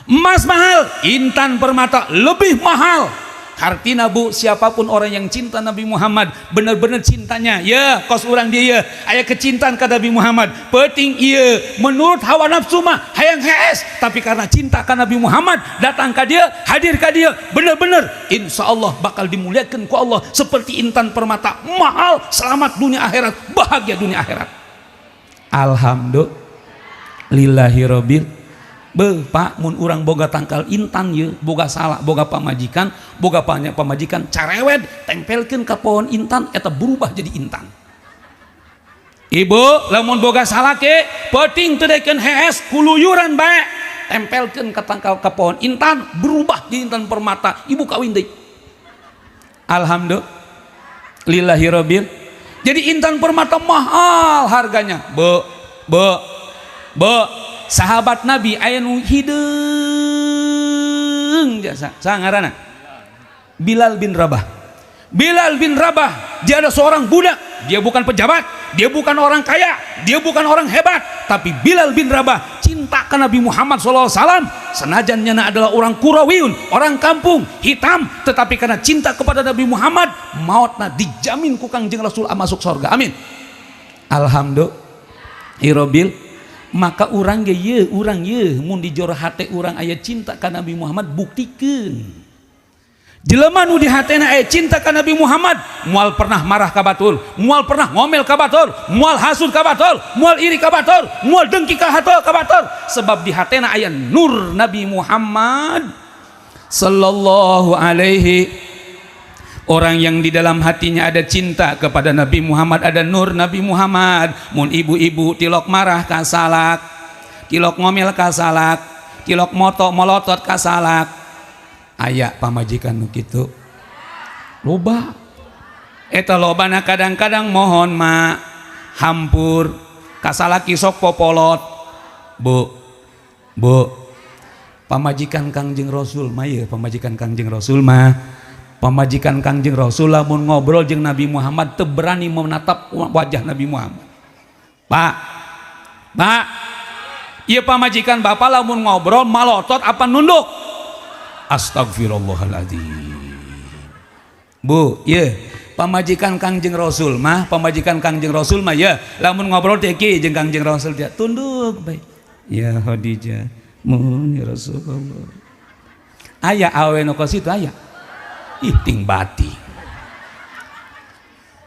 Emas mahal, intan permata lebih mahal. Artinya bu, siapapun orang yang cinta Nabi Muhammad, benar-benar cintanya, ya kos orang dia ya, aya kecintaan ke Nabi Muhammad, penting iya, menurut hawa nafsu mah hayang hees, tapi karena cinta ke Nabi Muhammad, datang ke dia, hadir ke dia, benar-benar, insya Allah bakal dimuliakan ku Allah, seperti intan permata, mahal, selamat dunia akhirat, bahagia dunia akhirat. Alhamdulillahirabbil. Pak, mun urang boga tangkal intan ye, boga salah, boga pamajikan, boga pamajikan carewed, tempelkeun ka pohon intan eta berubah jadi intan. Ibu, lamun boga salah ke, penting teu daekeun hees kuluyuran bae, tempelkeun ka tangkal ka pohon intan, berubah jadi intan permata, ibu kawin deui. Alhamdulillahirabbil. Jadi intan permata mahal harganya. Bu, sahabat Nabi aya nu hideung jasa sangarana Bilal bin Rabah. Bilal bin Rabah, dia ada seorang budak, dia bukan pejabat, dia bukan orang kaya, dia bukan orang hebat, tapi Bilal bin Rabah cinta ke Nabi Muhammad SAW. Senajan nyana adalah orang Qurawiun, orang kampung hitam, tetapi karena cinta kepada Nabi Muhammad, mautna dijamin ku Kangjeng Rasul masuk surga. Amin. Alhamdulillah. Maka urang ge ye, urang ye mun di jero hate urang aya cinta ka Nabi Muhammad, buktikeun. Jelema nu di hatena aya cinta ka Nabi Muhammad, moal pernah marah ka batur, moal pernah ngomel ka batur, moal hasud ka batur, moal iri ka batur, moal dengki ka batur, sebab di hatena aya nur Nabi Muhammad sallallahu alaihi. Orang yang di dalam hatinya ada cinta kepada Nabi Muhammad, ada nur Nabi Muhammad. Mun ibu-ibu tilok marah kasalak, tilok ngomel kasalak, tilok molotot kasalak, aya pamajikan nu kitu loba. Eta lobana kadang-kadang mohon ma hampur kasalaki sok popolot. Bu, pamajikan Kangjeng Rasul mah ye, pamajikan Kangjeng Rasul mah, pamajikan Kangjeng Rasul lamun ngobrol jeung Nabi Muhammad teu berani menatap wajah Nabi Muhammad. Pak, ieu pamajikan bapak lamun ngobrol malotot apa nunduk? Astagfirullahaladzim. Bu, ieu pamajikan Kangjeng Rasul mah, pamajikan Kangjeng Rasul mah ya, lamun ngobrol teh ki jeung Kangjeng Rasul dia tunduk bae. Ya Khadijah, mun ya Rasulullah. Aya awe nu ka situ aya. Iting bati.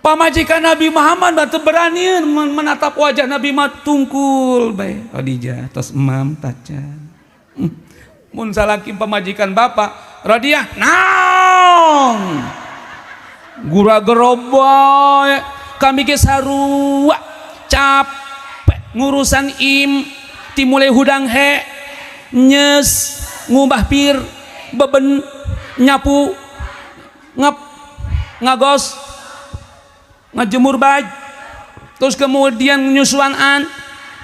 Pamajikan Nabi Muhammad batu berani menatap wajah Nabi mat tungkul bae Khadijah tos emam tacan. Mun salaki pamajikan bapak Radiah naon gura geroboy kami ge sarua capek ngurusan timulai hudang he nyes ngubah pir beben nyapu ngagos ngajemur baj, terus kemudian nyusuan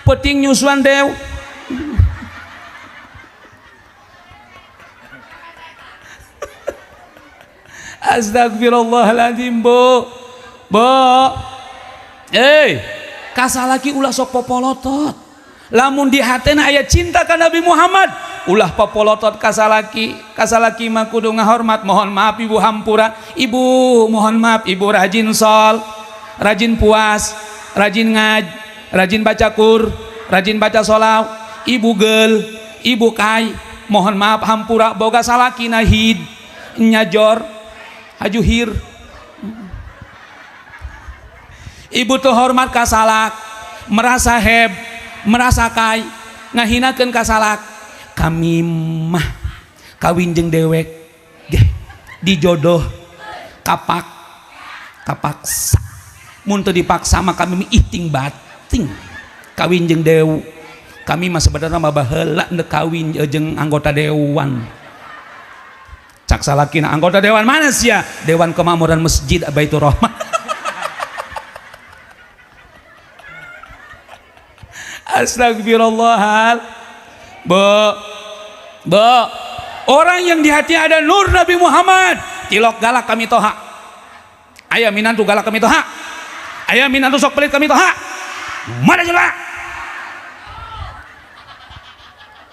peting nyusuan dew. Astagfirullahaladzim. Bu, kasalaki ulah sok popolotot. Lamun di hatena aya cinta ka Nabi Muhammad, ulah popolotot kasalaki mah kudu ngahormat. Mohon maaf ibu hampura, ibu mohon maaf ibu rajin sol, rajin puas, rajin rajin baca rajin baca sholawat. Ibu gel, ibu kai, mohon maaf hampura boga salaki nahid nyajor hajuhir. Ibu tuh hormat kasalak, merasa merasa kai, ngahinakeun kasalak. Kami mah kawin jeung dewek dijodoh kapaksa. Mun teu dipaksa mah kami iting bating kawin jeung dew. Kami mah sebenarnya mah baheula neuk kawin jeung anggota dewan. Cak salakina anggota dewan mana sia? Dewan Kemakmuran Masjid Baitur Rahmah. Astagfirullah. Orang yang di hati ada nur Nabi Muhammad, tilok galak kami toha. Aya minantu galak kami toha. Aya minantu sok pelit kami toha. Mana jelek?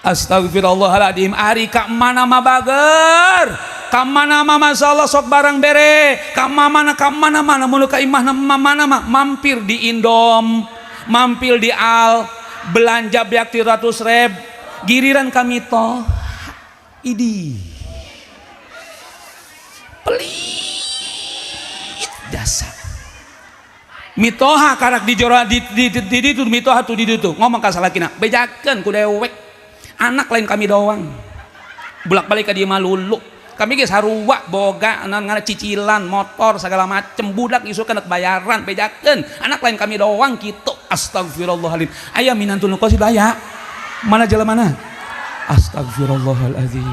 Astagfirullahaladzim. Ari ka mana mah bager, ka mana mah masalah sok barang bere, ka mana mulu ka imah mana mah mampir di Indom, mampir di Al, belanja beak 300.000, giliran kami toh idi pelit jasa mitoha karak di jora di mitoha tuh di ditu ngomong ka salakina bejakeun ku dewek anak lain kami doang bulak balik ka dieu mah lulu kami geus sarua boga ngana cicilan motor segala macem budak isu kana bayaran bejakeun anak lain kami doang kitu. Astagfirullahaladzim. Aya minantu nu kosid aya mana jelemana astagfirullahaladzim.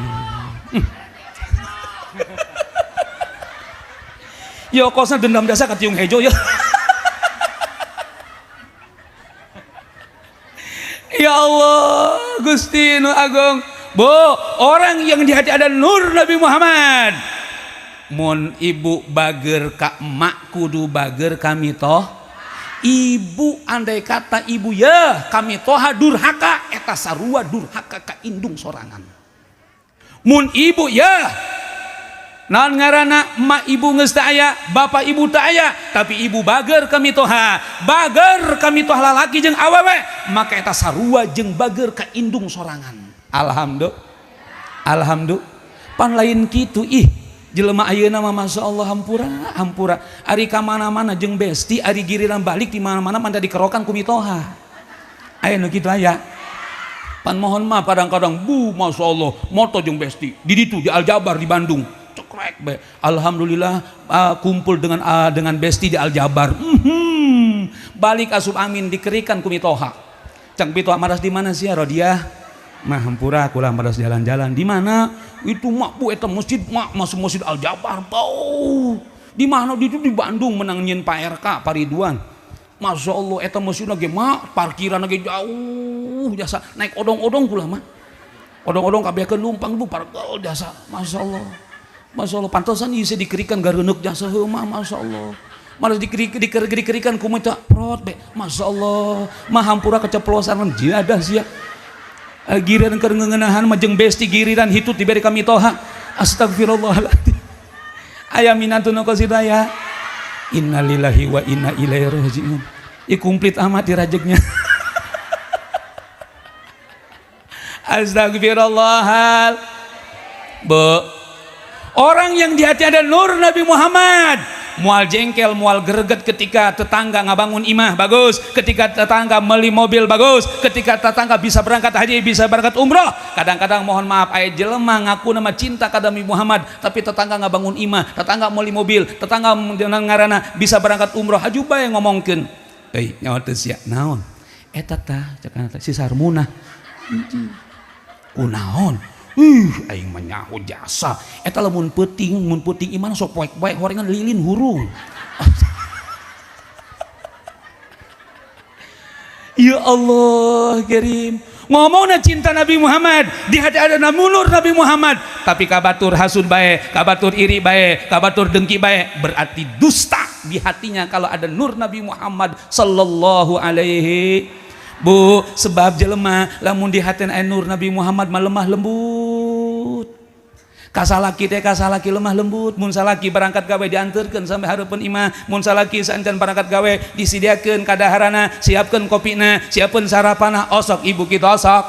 Ya kosna dendam jasa ka tiung hejo ya. Ya Allah, Gusti nu agung. Bu, orang yang di hati ada nur Nabi Muhammad. Mun ibu bager ka emak kudu bager kami toh. Ibu andai kata ibu ya kami toha durhaka eta sarua durhaka ka indung sorangan. Mun ibu ya naon ngaranna emak ibu geus teu aya, bapak ibu teu aya, tapi ibu bager kami toha lalaki jeung awewe, maka eta sarua jeung bager ka indung sorangan. Alhamdulillah. Pan lain kitu ih jelema ayeuna mah masyaallah hampura. Ari ka mana-mana jeung besti, ari giliran balik di mana-mana manda dikerokan ku mitoha. Aya nu kitu aya. Pan mohon maaf kadang-kadang bu masyaallah moto jeung besti di ditu di Aljabar di Bandung. Cekrek be. Alhamdulillah kumpul dengan besti di Aljabar. Balik asup amin dikerikan ku mitoha. Cang mitoha maras di mana sih Rodiah? Mah hampura kula maras jalan-jalan di mana? Itu mak bu eta masjid mak masuk masjid Aljabar bau. Di mana di Bandung menang nyin Pak RK Pak Ridwan. Masya Allah eta masjid lagi mak parkiran lagi jauh jasa naik odong-odong kula mah. Odong-odong kabehkeun numpang bu parkal jasa. Masya Allah pantosan ieu dikerikan gareuneuk jasa heumah masya Allah. Malah dikerikan kumeta prot be. Masya Allah mah hampura keceplosan jiadah sia. Giliran keur ngeuneunahan mah jeung besti giliran hitut diberi kami toha. Astagfirullahaladzim. Aya minantu nu kosid aya. Innalillahi wa inna ilaihi rajiun. Komplit amat dirajegnya. Astagfirullah. Orang yang di hati ada nur Nabi Muhammad. Mual jengkel, mual greget ketika tetangga ngabangun imah bagus, ketika tetangga beli mobil bagus, ketika tetangga bisa berangkat haji, bisa berangkat umroh. Kadang-kadang mohon maaf aya jelema ngaku nama cinta ka Nabi Muhammad, tapi tetangga ngabangun imah, tetangga beli mobil, tetangga ngaranna bisa berangkat umroh, haju bae ngomongkeun. Nyawa teh sia naon? Eta tah cakana si Sarmunah. Kunaon? Aing menyaho jasa eta lamun peuting iman sok poek-poek horengan lilin hurung. Ya Allah Karim ngomongna cinta Nabi Muhammad di hati ada nur Nabi Muhammad tapi kabatur hasud bae kabatur iri bae kabatur dengki bae berarti dusta di hatinya kalau ada nur Nabi Muhammad sallallahu alaihi. Bu, sebab jelema lamun di hati aya nur Nabi Muhammad mah lemah lembut. Kasalaki teh kasalaki lemah lembut. Mun salaki berangkat gawe dianterkeun sampai hareupeun imah. Mun salaki saencan berangkat gawe disediakeun kadaharana, siapkeun kopina, siapkeun sarapana, osok ibu kita osok.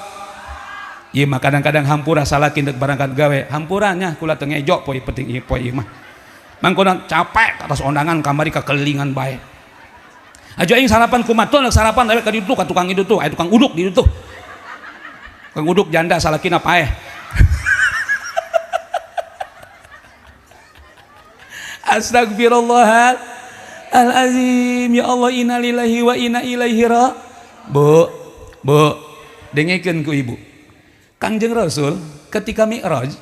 Ieu mah kadang-kadang hampura salaki deuk berangkat gawe. Hampuranya kula teu ngejok poe penting ieu poe imah. Mangkona capek atas ondangan kamari kakelingan bae. Ajo aing sarapan kumaton sarapan ka ditu ka tukang itu tuh, aya tukang uduk di ditu. Tukang uduk janda salakina paeh. Astagfirullahalazim. Ya Allah inna lillahi wa inna ilaihi raji'un. Bu, dengekeun ku ibu. Kangjeng Rasul ketika Mi'raj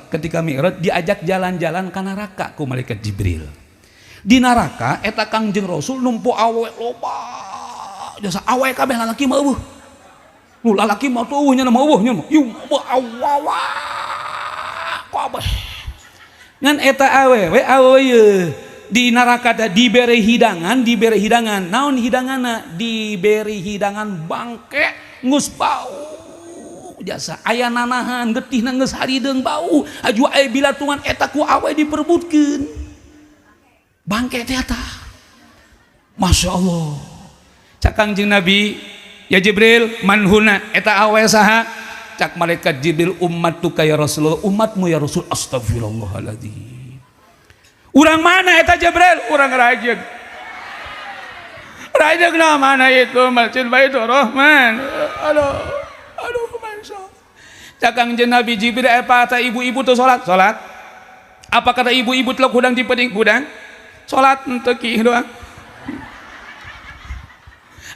diajak jalan-jalan ka neraka ku malaikat Jibril. Di neraka eta Kangjeng Rasul numpu awe loba jasa awe kabeh lalaki mah eueuh nu lalaki mah tuh nya mah eueuh nya mah ieu awawa kabeh ngan eta awewe ieu di neraka teh dibere hidangan naon hidanganna diberi hidangan bangke ngus bau jasa aya nanahan getih geus harideung bau aju aya bilatuan eta ku awe diperebutkeun bangke teh eta. Masya Allah. Cak Kangjeng Nabi, ya Jibril manhuna eta awe saha? Cak malaikat Jibril ummatuka ya Rasulullah, umatmu ya Rasul. Astagfirullahaladzim. Urang mana eta Jibril? Urang rajeg. Rajeg na mana itu Masjid Baitur Rahman. Aduh Masya Allah. Cak Kangjeng Nabi Jibril apa kata ibu-ibu tuh salat? Apa kata ibu-ibu telok hudang di peding hudang? Salat teu kieu doang.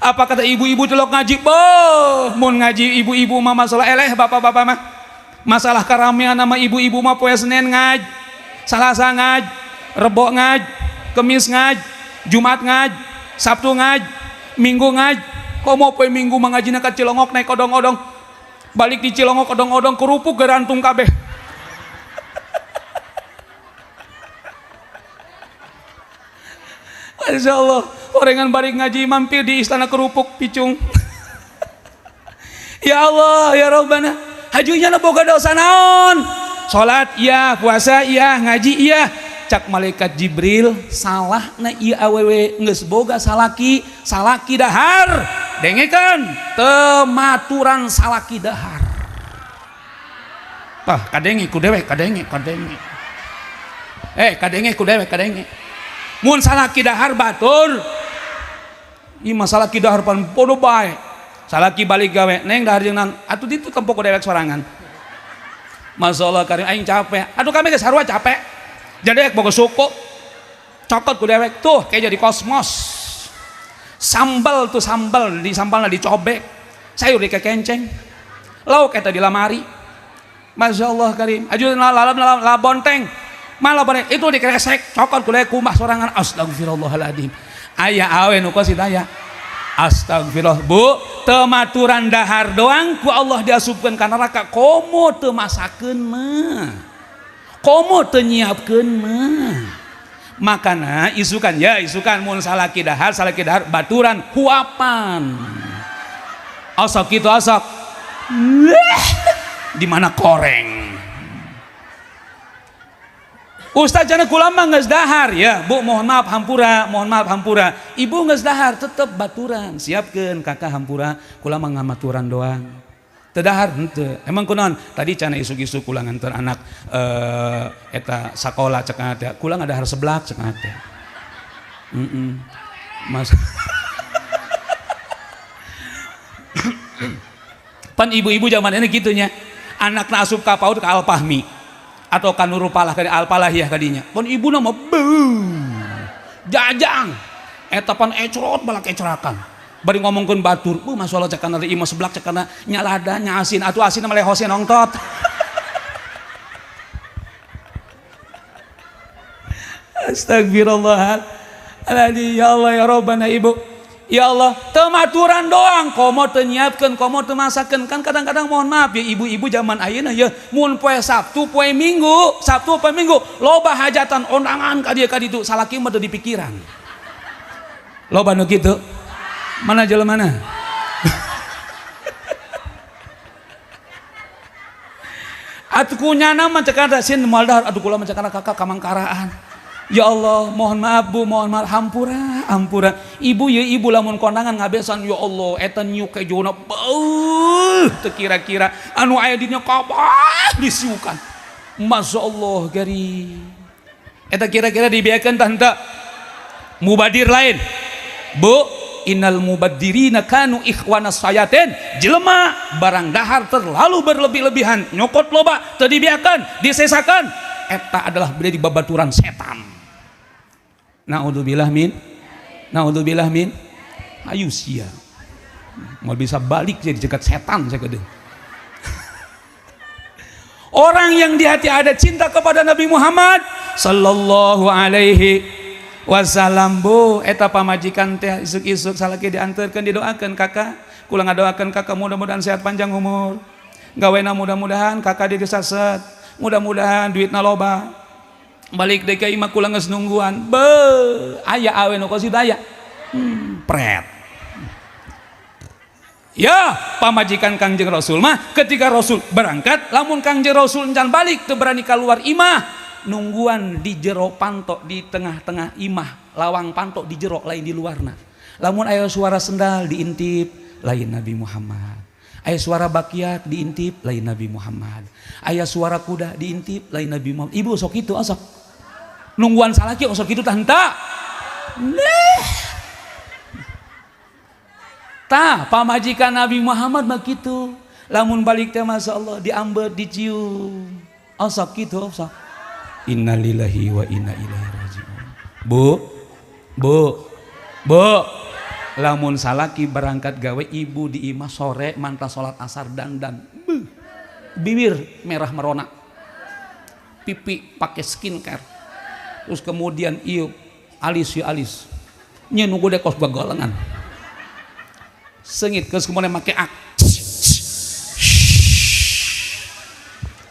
Apa kata ibu-ibu telok ngaji? Boh, mun ngaji ibu-ibu mah masalah eleh, bapak-bapak mah masalah karamean nama ibu-ibu mah poe Senin ngaj, Salasa ngaj, Rebo ngaj, Kemis ngaj, Jumat ngaj, Sabtu ngaj, Minggu ngaj. Komo poe Minggu mangajina ka Cilongok naik odong-odong. Balik di Cilongok odong-odong kerupuk gerantung kabeh. Masya Allah, orengan balik ngaji mampir di istana kerupuk picung. Ya Allah, ya Rabbana, hajunya na boga dosa naon? Salat iya, puasa iya, ngaji iya. Cak malaikat Jibril salah na ieu awewe geus boga salaki dahar. Dengekeun, teu maturan salaki dahar. Tah kadenge ku dewek, kadenge. Kadenge ku dewek, kadenge. Mun salaki dahar batur ieu masalah ki dahar pan podo bae salaki balik gawe neng dahar jeung nang atuh ditu tempok dewek sorangan. Masyaallah karim aing capek aduh kami geus sarua capek jadi boga suku cokot ku dewek tuh kayak jadi kosmos sambal di sambalna dicobek sayur dikekenceng lauk eta di lamari. Masyaallah karim aju la bonteng malah bener itu dikresek cokot kuliah kumah sorangan. Astagfirullahaladzim. Ayah awe nu kosit aya astagfirullah. Bu tematuran dahar doang ku Allah diasupkeun ka neraka komo teu masakeun mah komo teu nyiapkeun mah makana isukan mun salaki dahar baturan huapan asok kitu asok di mana koreng. Ustaz jana kula mah geus dahar ya Bu, mohon maaf hampura ibu geus dahar tetep baturan siapkeun kakak hampura kula mah ngamaturan doang teu dahar henteu emang kunaon tadi cana isuk-isuk kula nganter anak eta sakola cek teh kula ngadahar seblak cek teh Mas pan ibu-ibu zaman ini gitunya anakna asup ka PAUD ka Alfahmi atau kan Nurul Falah kadi Al-Falahiyah kadinya pun ibu nama jajang eta pan ecrot balak ecrakan bari ngomongkeun batur masalah cekana imah seblak cekana nyalada nya asin atuh asin mah lehosin ongtot. Astagfirullahaladzim. Ya Allah ya Rabbana ibu ya Allah tematuran doang komo teu nyiapkeun komo teu masakeun kan kadang-kadang mohon maaf ya ibu-ibu zaman ayeuna ya mun poe Sabtu poe Minggu loba hajatan ondangan ka dieu ka ditu salaki mah teu dipikiran loba nu kitu mana jelemana atuh kunyana mah cek ada sin moal dahar atuh kula mah cek kakak kamangkaraan. Ya Allah, mohon maaf Bu, mohon maaf hampura. Ibu ya ibu lamun kondangan ngabesan ya Allah, eta nyuk kejona teu kira-kira anu aya dinya kabah disiukan. Masyaallah gari. Eta kira-kira dibiakeun tah henteu? Mubadir lain. Bu, innal mubaddirina kanu ikhwanas sayatin. Jelema barang dahar terlalu berlebih-lebihan, nyokot loba teu dibiakeun, disesakeun. Eta adalah berarti babaturan setan. Naudzubillah min ayu sia mau bisa balik jadi cekat setan saya kedeng. Orang yang di hati ada cinta kepada Nabi Muhammad sallallahu alaihi wasallam Bu eta pamajikan teh isuk-isuk salaki dianterkeun didoakeun kakak kula ngadoakeun kakak mudah-mudahan sehat panjang umur gawena mudah-mudahan kakak digesaset mudah-mudahan duitna loba balik deui ka imah kula geus nungguan aya awe nu kosit aya pret Ya, pamajikan Kangjeng Rasul mah ketika Rasul berangkat, lamun Kangjeng Rasul encan balik teu berani keluar imah, nungguan di jero panto di tengah-tengah imah, lawang panto di jero lain di luarna. Lamun aya suara sendal diintip, lain Nabi Muhammad. Aya suara bakiat diintip, lain Nabi Muhammad. Aya suara kuda diintip, lain Nabi Muhammad. Ibu sok itu osok. Nungguan salaki osok itu tah henteu. Tah pamajikan Nabi Muhammad mah kitu. Lamun balik teh masyaallah diambet dicium. Osok kitu osok. Innalillahi wa inna ilaihi rajiun. Bu. Lamun salaki berangkat gawe ibu di imah sore mantah salat asar dandan. Bibir merah merona. Pipi pakai skincare. Terus kemudian ieu alis. Nya nunggu dek kos gagolengan. Sengit geus kemudian make ak.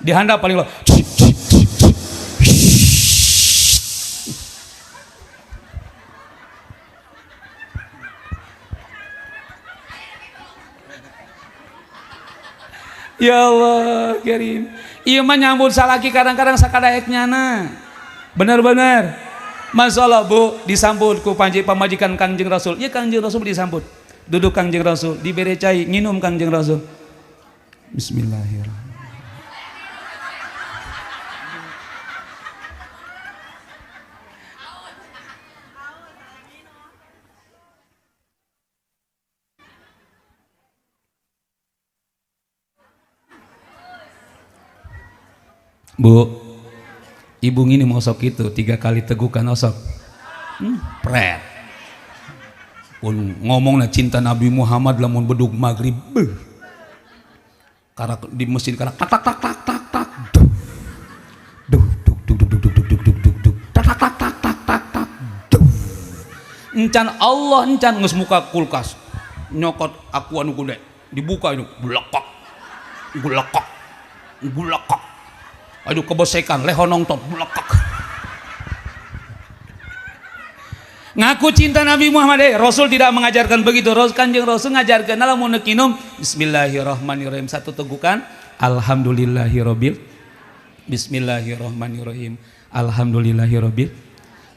Dihandap paling lo. Ya Allah Karim. Ieu mah nyambut salaki kadang-kadang sakadaeknya na. Bener-bener. Masalah Bu disambut ku pamajikan Kangjeng Rasul. Ieu Kangjeng Rasul disambut. Duduk Kangjeng Rasul, diberi cai, nginum Kangjeng Rasul. Bismillahirrahmanirrahim. Bu, ibu ngini osok itu 3 kali tegukan osok. Pret. Pun ngomongna cinta Nabi Muhammad lamun bedug maghrib. Karena di mesin karena tak. Duh. Tak. Encan Allah encan geus muka kulkas. Nyokot aku anu gede. Dibuka itu bulakok. Aduh kebosekan lehonong tot bulakok. Ngaku cinta Nabi Muhammad Rasul tidak mengajarkan begitu. Kanjeng Rasul ngajarkan lamun nekinum bismillahirrahmanirrahim satu tegukan alhamdulillahirabbil bismillahirrahmanirrahim alhamdulillahirabbil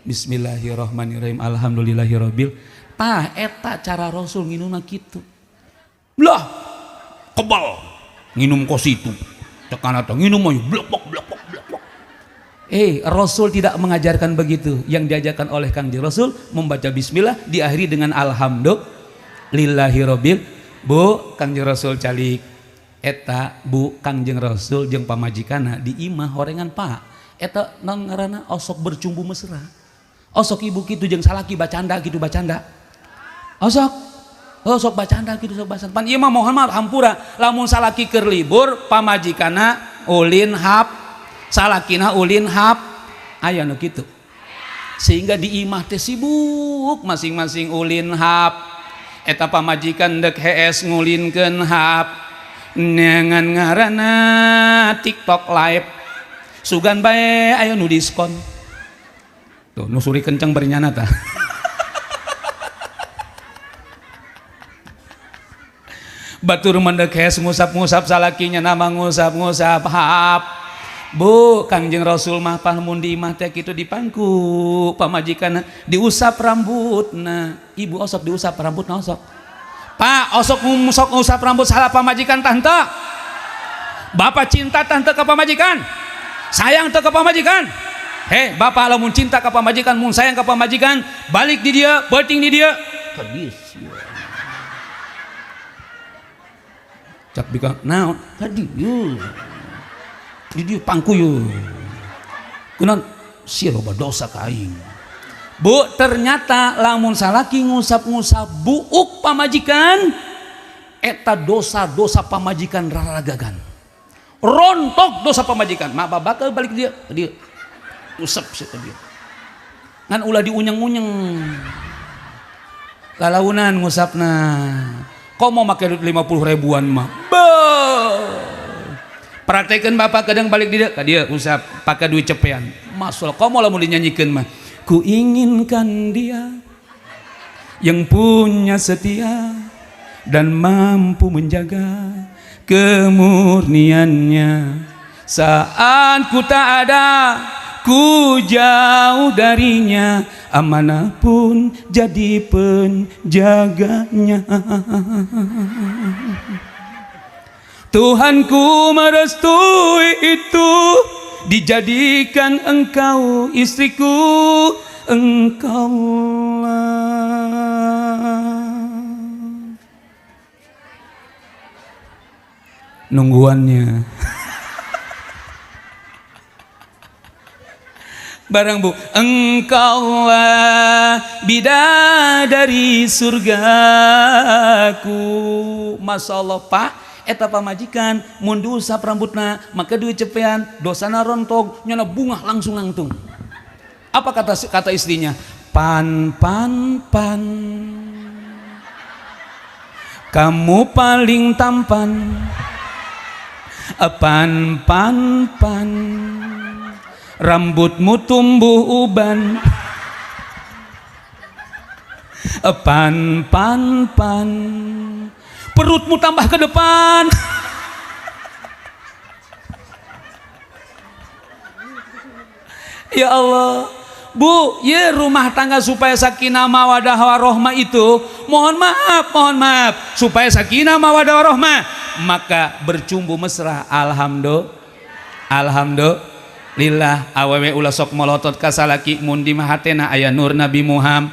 bismillahirrahmanirrahim alhamdulillahirabbil tah eta cara Rasul nginumna kitu. Lah kebal nginum kos itu tekan atau nginum mah blok. Rasul tidak mengajarkan begitu. Yang diajarkan oleh Kangjeng Rasul membaca bismillah diakhiri dengan alhamdulillahirabbil. Bu Kangjeng Rasul calik eta Bu Kangjeng Rasul jeung pamajikanna di imah horengan Pak eta naon ngaranna osok bercumbu mesra. Osok ibu kitu jeung salaki bacanda kitu bacanda. Osok bacanda kitu sok bacan. Pan ieu mah mohon maaf hampura lamun salaki keur libur pamajikanna ulin hap salakina ulin hap aya nu kitu sehingga di imah teh sibuk masing-masing ulin hap eta pamajikan dek hees ngulinkeun hap neangan ngaranna TikTok live sugan bae aya nu diskon tuh nu suri kenceng berinyana tah batur mendek hees ngusap-ngusap salakinya nama ngusap-ngusap hap. Bu Kangjeng Rasul mah pamun di imah teh kitu dipangku pamajikanna diusap rambutna. Ibu osok diusap rambutna osok. Pak osok ngusap rambut salah pamajikan tante. Bapak cinta tante ke pamajikan. Sayang teu ke pamajikan. Bapak lamun cinta ke pamajikan mun sayang ke pamajikan balik di dia, beuting di dia. Kadis. Cak bika naon? Kadis. Di pangkuyu kunaon si loba dosa ka aing. Bu ternyata lamun salaki ngusap-ngusap buuk pamajikan eta dosa-dosa pamajikan raragagan rontok dosa pamajikan mak bakal balik dia usap sih dia ngan ulah diunyeng-unyeng lalaunan ngusapna kok mau make duit 50 ribuan mah praktekeun bapak kadang balik dia ka dia usap pakai duit cepean masul komo lamun dinyanyikan mah ku inginkan dia yang punya setia dan mampu menjaga kemurniannya. Saat ku tak ada, ku jauh darinya, amanah pun jadi penjaganya. Tuhanku merestui itu, dijadikan engkau istriku, engkaulah nungguannya. Barang bu, engkaulah bidadari surgaku. Masya Allah pak, eta pamajikan mun usap rambutna maka duit cepean, dosana rontok, nyana bunga langsung langtung. Apa kata istrinya? Pan pan pan, kamu paling tampan. Pan pan pan, rambutmu tumbuh uban. Pan pan pan, perutmu tambah ke depan. Ya Allah, Bu, ya rumah tangga supaya sakinah mawadah warohmah itu, mohon maaf supaya sakinah mawadah warohmah, maka bercumbu mesra. Alhamdulillah awewe ulah sok molotot ka salaki mun di mahatena aya nur Nabi Muhammad.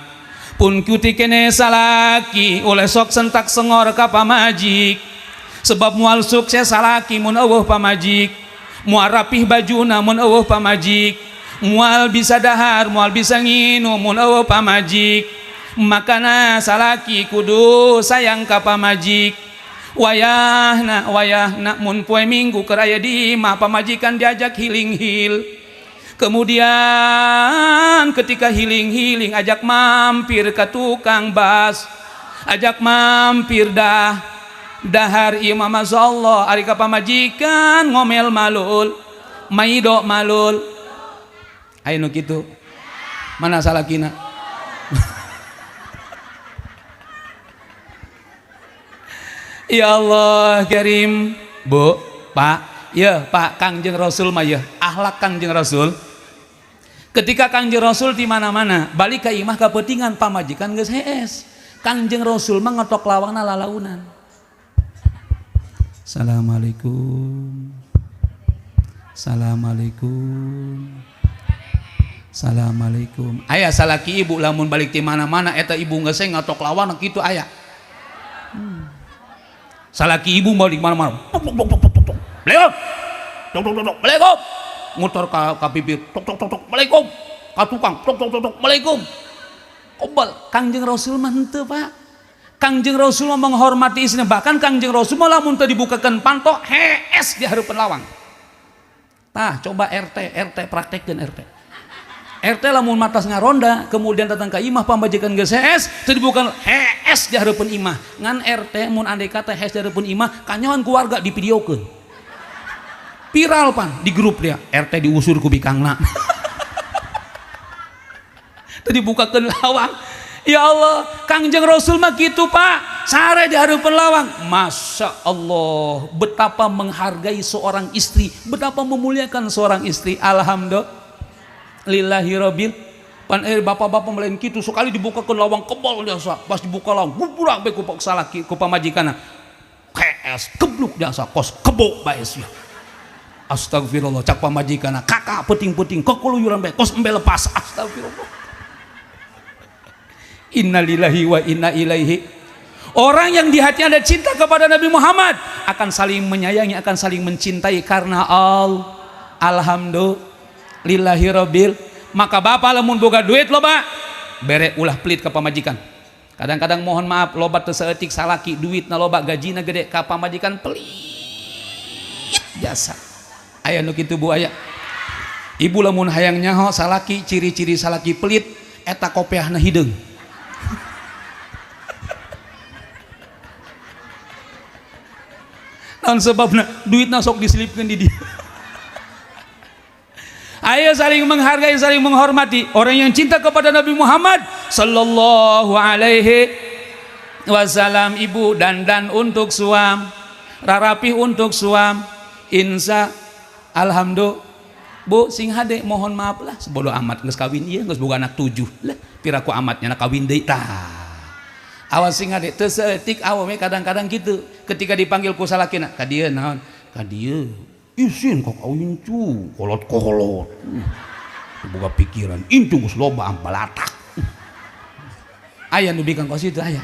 Pun kuti kene salaki oleh sok sentak sengor ka pamajik, sebab mual sukses salaki mun eueuh pamajik, mual rapih bajuna mun eueuh pamajik, mual bisa dahar mual bisa nginum mun eueuh pamajik. Makana salaki kudu sayang ka pamajik. Wayahna mun poe minggu keraya di imah pamajikan diajak hiling-hil. Kemudian ketika hiling-hiling ajak mampir ke tukang bas, ajak mampir dahar imam mazallah ari ka pamajikan ngomel malul, maido malul. Aya nu kitu. Mana salakina? Ya Allah Karim. Bu, Pak, ya Pak, Kangjeng Rasul mah ya, akhlak Kangjeng Rasul. Ketika Kangjeng Rasul di mana-mana, balik ke imah kapetingan pamajikan geus hees. Kangjeng Rasul mah ngetok lawangna lalaunan. Assalamualaikum. Assalamualaikum. Assalamualaikum. Aya salaki ibu lamun balik di mana-mana eta ibu geus ngatok lawan kitu aya. Salaki ibu balik mana-mana. Assalamualaikum. Muter ka bibir. Assalamualaikum. Ka tukang. Assalamualaikum. Kobal. Kangjeng Rasul mah henteu, Pak. Kangjeng Rasul mah menghormati istrinya. Bahkan Kangjeng Rasul mah lamun teu dibukakeun pantok hees di hareupeun lawang. Tah, coba RT praktekkeun RT. RT lamun matas ngaronda kemudian datang ke imah pamajikan geus hees teu dibuka hees di hareupeun imah. Ngan RT mun andai kata hees di hareupeun imah kanyawan keluarga dipidiokeun. Viral pan di grup dia, RT diusur ku bikangna. Teu dibukakeun lawang. Ya Allah, Kangjeng Rasul mah kitu Pak. Sare di hareupeun lawang. Masya Allah, betapa menghargai seorang istri, betapa memuliakan seorang istri. Alhamdulillah rabbil pan bapak-bapak melain kitu sekali dibuka ke lawang kebal biasa pas dibuka lawang buburak bae ku salaki ku pamajikanna KS kebluk biasa kos kebo bae sia. Astagfirullah cak pamajikanna kakak puting-puting kekeluyuran bae kos embe lepas. Astagfirullah. Innalillahi wa inna ilaihi. Orang yang di hati ada cinta kepada Nabi Muhammad akan saling menyayangi, akan saling mencintai karena alhamdulillah rabbil. Maka bapak lamun boga duit loba bere ulah pelit ke pamajikan. Kadang-kadang mohon maaf loba teu saeutik salaki duitna loba gajina gede ka pamajikan pelit jasa. Aya nu kitu Bu aya. Ibu lamun hayang nyaho salaki ciri-ciri salaki pelit eta kopiahna hideung. Naon sebabna duitna sok diselipkeun di dieu. Ayo saling menghargai, saling menghormati. Orang yang cinta kepada Nabi Muhammad sallallahu alaihi Wassalam ibu, dandan untuk suam, rarapi untuk suam, insya alhamdulillah. Bu sing hade mohon maaf lah, sebodoh amat geus kawin ieu geus boga anak 7 lah, piraku amatnya anak kawin deui tah. Awas sing hade teu saeutik awewe kadang-kadang gitu, ketika dipanggil ku salakina ka dieu naon, ka dieu isin kok kawin cu kolot-kolot, boga pikiran intu geus loba ampalatak. Aya nu bikang ka situ aya.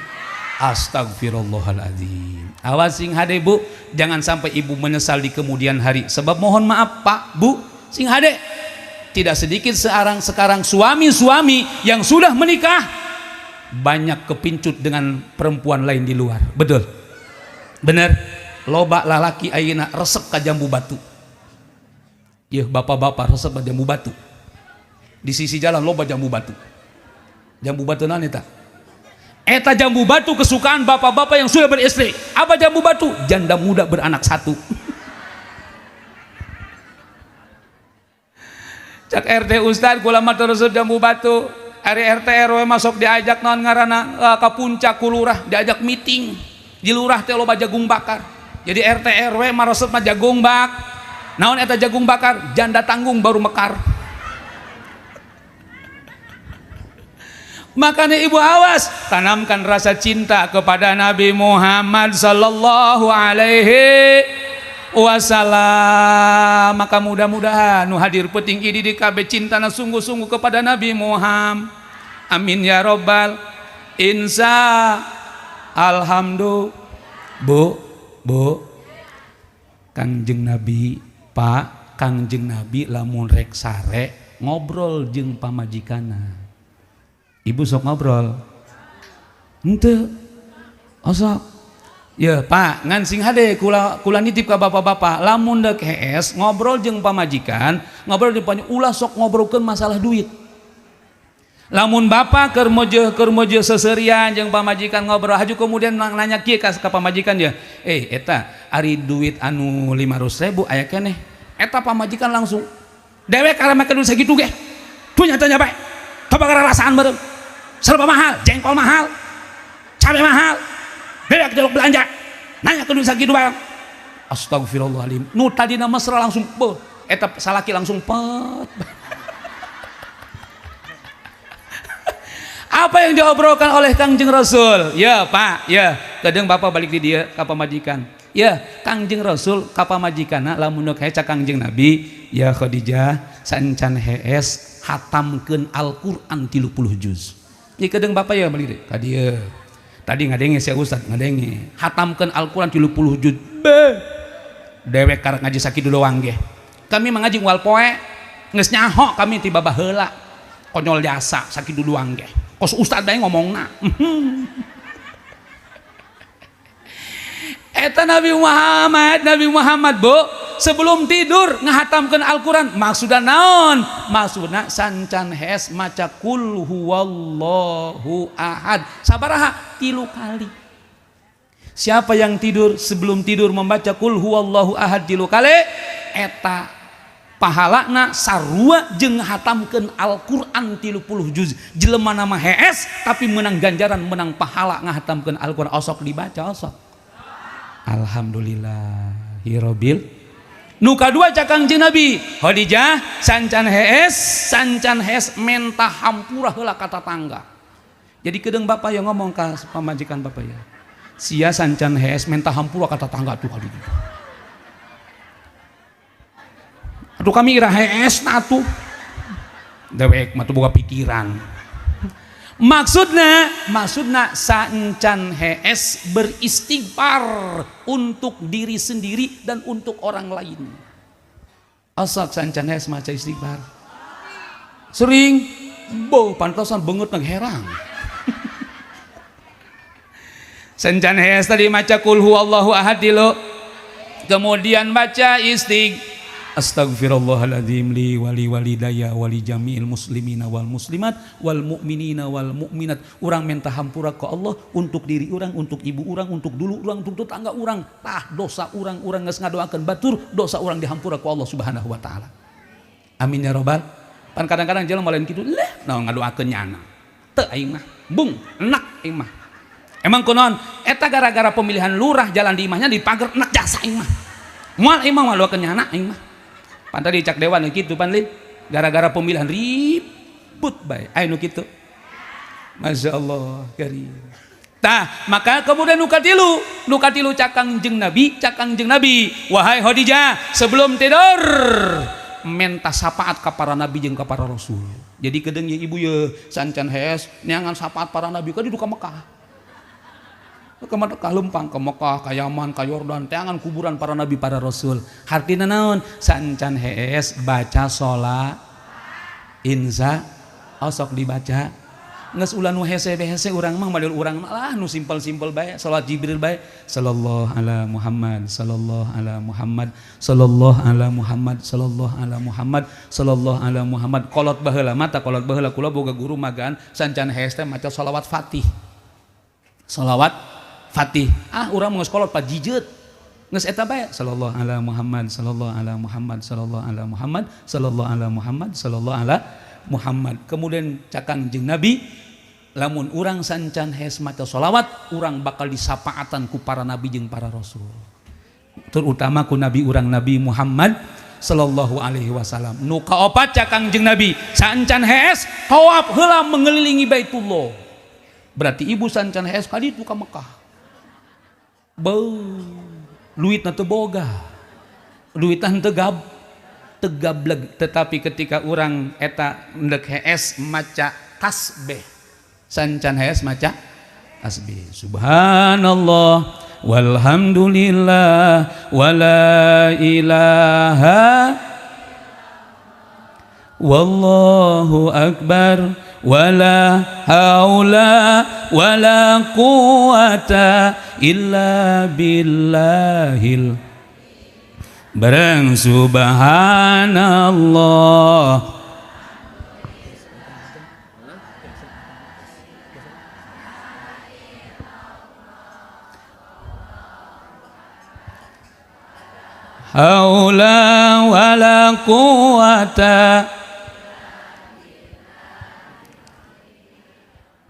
Astagfirullahaladzim. Awas sing hade bu, jangan sampai ibu menyesal di kemudian hari. Sebab mohon maaf pak, bu, sing hade, tidak sedikit sekarang suami-suami yang sudah menikah banyak kepincut dengan perempuan lain di luar. Betul? Bener? Loba lalaki ayeuna resep ka jambu batu. Ya bapak-bapak resep ka jambu batu. Di sisi jalan loba jambu batu. Jambu batu naon eta? Eta jambu batu kesukaan bapak-bapak yang sudah beristri. Apa jambu batu? Janda muda beranak 1. Cak RT Ustad kula mah terus jambu batu. Ari RT RW masuk diajak naon ngaranna ka puncak ku lurah, diajak meeting. Di lurah teh loba jagung bakar. Jadi RT RW mah resep mah jagung bak. Naon eta jagung bakar? Janda tanggung baru mekar. Makanya ibu awas, tanamkan rasa cinta kepada Nabi Muhammad sallallahu alaihi wasallam. Maka mudah-mudahan nu hadir peuting idi di kabeh cintana sungguh-sungguh kepada Nabi Muhammad. Amin ya robbal. Insya alhamdulillah. Bu Kangjeng Nabi, Pak Kangjeng Nabi lamun rek sare ngobrol jeung pamajikanna. Ibu sok ngobrol ente osok ya pak ngan sing hade kula nitip ka bapak-bapak lamun dek hees ngobrol jeung pamajikan ngobrol di panju ulah sok ngobrolkeun masalah duit. Lamun bapak keur moje seserian jeung pamajikan ngobrol haju kemudian nanya kieu ka pamajikan ya eta ari duit anu 500.000 aya keneh eta pamajikan langsung dewek karena duit sakitu ge tuh nyatanya bae tabakara rasaan bareng serba mahal, jengkol mahal, cabai mahal, bedak jelok belanja, nanya ke duit sakitu barang. Astagfirullahaladzim. Nu tadi nama mesra langsung, eta salaki langsung pet. Apa yang diobrolkan oleh Kangjeng Rasul? Ya pak, ya. Kadang bapak balik di dia ke pamajikan. Ya, Kangjeng Rasul ka pamajikanna lamun nu heca Kangjeng Nabi, ya Khadijah sancan hees hatamkeun Al-Qur'an 30 juz. Ini kadang bapak ya balik deh. Tadi ngadenge si Ustad ngadenge. Hatamkan Al-Quran 30 juz. Dewek karek ngaji sakitu doang ge. Kami mengaji wal poe geus nyaho kami tiba baheula. Konyol jasa sakitu doang ge. Kos Ustad bae ngomongna. Eta Nabi Muhammad bu sebelum tidur ngahatamkeun Al-Quran maksudna naon? Maksudna sancan hes maca kul huwallahu ahad sabaraha 3 kali. Siapa yang tidur sebelum tidur membaca kul huwallahu ahad 3 kali eta pahalana sarua jeung hatamkeun Al-Quran 30 juz. Jelema nama hees tapi menang ganjaran menang pahala ngahatamkeun Al-Quran osok dibaca osok. Alhamdulillahirabbil. Nu kadua cak Kangjeng Nabi, Khadijah sancan hees mentah hampura heula ka tetangga. Jadi kedeung bapak yang ngomong ka pamajikan bapak ya. Sia sancan hees mentah hampura ka tetangga tuh kali itu. Aduh kami ira hees na atuh. Dewek mah teu boga pikiran. Maksudna sancan hees beristighfar untuk diri sendiri dan untuk orang lain. Asak sancan hees maca istighfar. Sering, pantasan banget nang herang. Sancan hees tadi maca kul huwallahu ahad dulu. Kemudian baca Astagfirullahaladzim li wali walidaya wali jami'il muslimina wal muslimat wal mu'minina wal mu'minat. Urang minta hampura ke Allah untuk diri urang, untuk ibu urang, untuk dulu urang, untuk tetangga urang. Tah dosa urang geus ngadoakeun batur, dosa urang dihampura ke Allah Subhanahu wa taala. Amin ya robbal. Pan kadang-kadang jelema lain kitu, naon ngadoakeun nyana. Teu aing mah, bung, enak aing mah. Emang kunon eta gara-gara pemilihan lurah jalan di imahnya dipager enak jasa imah. Moal imah maluakeun nyana imah. Pan tadi cak dewan kitu pan lin. Gara-gara pemilihan ribut bae. Aya nu kitu. Masya Allah karim. Tah, maka kemudian nukatilu cakang jeung Nabi, wahai Khadijah, sebelum tidur menta sapaat ka para nabi jeung ka para rasul. Jadi kedeung ye ibu ye sancan hees neangan sapaat para nabi ka di ka Mekah. Ke Mekah lempang ke Mekah, ka Yaman, ka Yordan, teangan kuburan para nabi para rasul. Hartina naon? Sancan hees baca sholat inza osok dibaca nges ulah nu hese urang mah model urang lah nu simpel-simpel bae salat Jibril bae sallallahu ala Muhammad sallallahu ala Muhammad sallallahu ala Muhammad sallallahu ala Muhammad sallallahu ala Muhammad kolot baheula mata kolot baheula kula boga guru magaan sancan hees teh maca shalawat Fatih urang geus kolot pa jijeut geus eta bae sallallahu ala Muhammad sallallahu ala Muhammad sallallahu ala Muhammad sallallahu ala Muhammad sallallahu ala Muhammad. Kemudian cakang jeung Nabi lamun urang sancan hees maca sholawat urang bakal disapaatan ku para nabi jeung para rasul terutama ku nabi urang Nabi Muhammad sallallahu alaihi wasallam. Nu kaopat cakang jeung Nabi sancan hees tawaf heula mengelilingi Baitullah. Berarti ibu sancan hees ka ditu ka Mekah. Luitna teu boga. Luitna teu tegableg, tetapi ketika orang eta ndek hees maca tasbih sancan hees maca tasbih subhanallah walhamdulillah wala ilaha wallahu akbar wala haula wala quwata illa billahil bareng subhanallah haula wala quwata.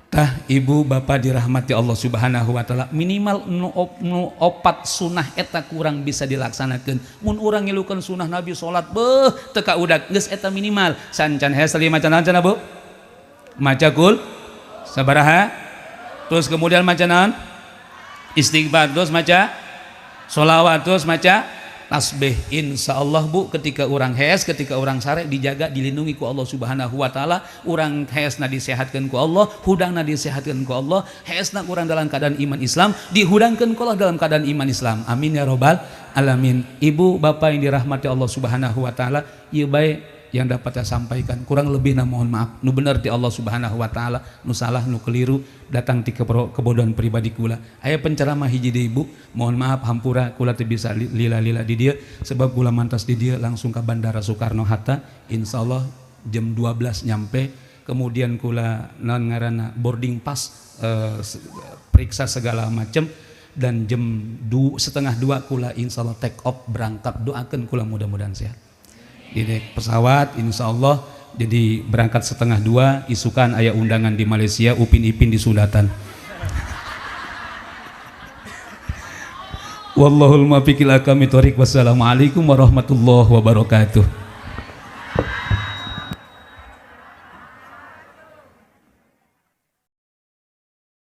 Tah ibu bapak dirahmati Allah subhanahu wa ta'ala minimal nu opat sunah eta kurang bisa dilaksanakan. Mun urang ngilukeun sunah Nabi salat teu ka udag geus eta minimal sancan hees tadi maca naon cenah Bu? Maca kul sabaraha terus kemudian maca naon? Istighfar terus maca sholawat terus maca tasbih. Insyaallah Bu ketika orang hees ketika orang sare dijaga dilindungi ku Allah subhanahu wa ta'ala. Orang heesna disehatkan ku Allah, hudangna disehatkan ku Allah, heesna orang dalam keadaan iman Islam dihudangkan ku Allah dalam keadaan iman Islam. Amin ya robbal alamin. Ibu bapak yang dirahmati Allah subhanahu wa ta'ala, ieu bae yang dapat saya sampaikan, kurang lebih na mohon maaf. Nu bener di Allah subhanahu wa ta'ala, nu salah nu keliru datang ti kebodohan pribadi kula. Aya penceramah hiji deui ibu, mohon maaf hampura kula teu bisa lila-lila di dieu sebab kula mantas di dieu langsung ke Bandara Soekarno Hatta. Insyaallah jam 12 nyampe, kemudian kula naon ngaranna boarding pass periksa segala macam dan jam 1:30 kula insyaallah take off berangkat. Doakeun kula mudah-mudahan sehat. Di naik pesawat insyaallah jadi berangkat 1:30 isukan aya undangan di Malaysia Upin Ipin di Sundatan. Wallahul muwaffiq ila aqwamit thoriq. Wassalamualaikum warahmatullahi wabarakatuh.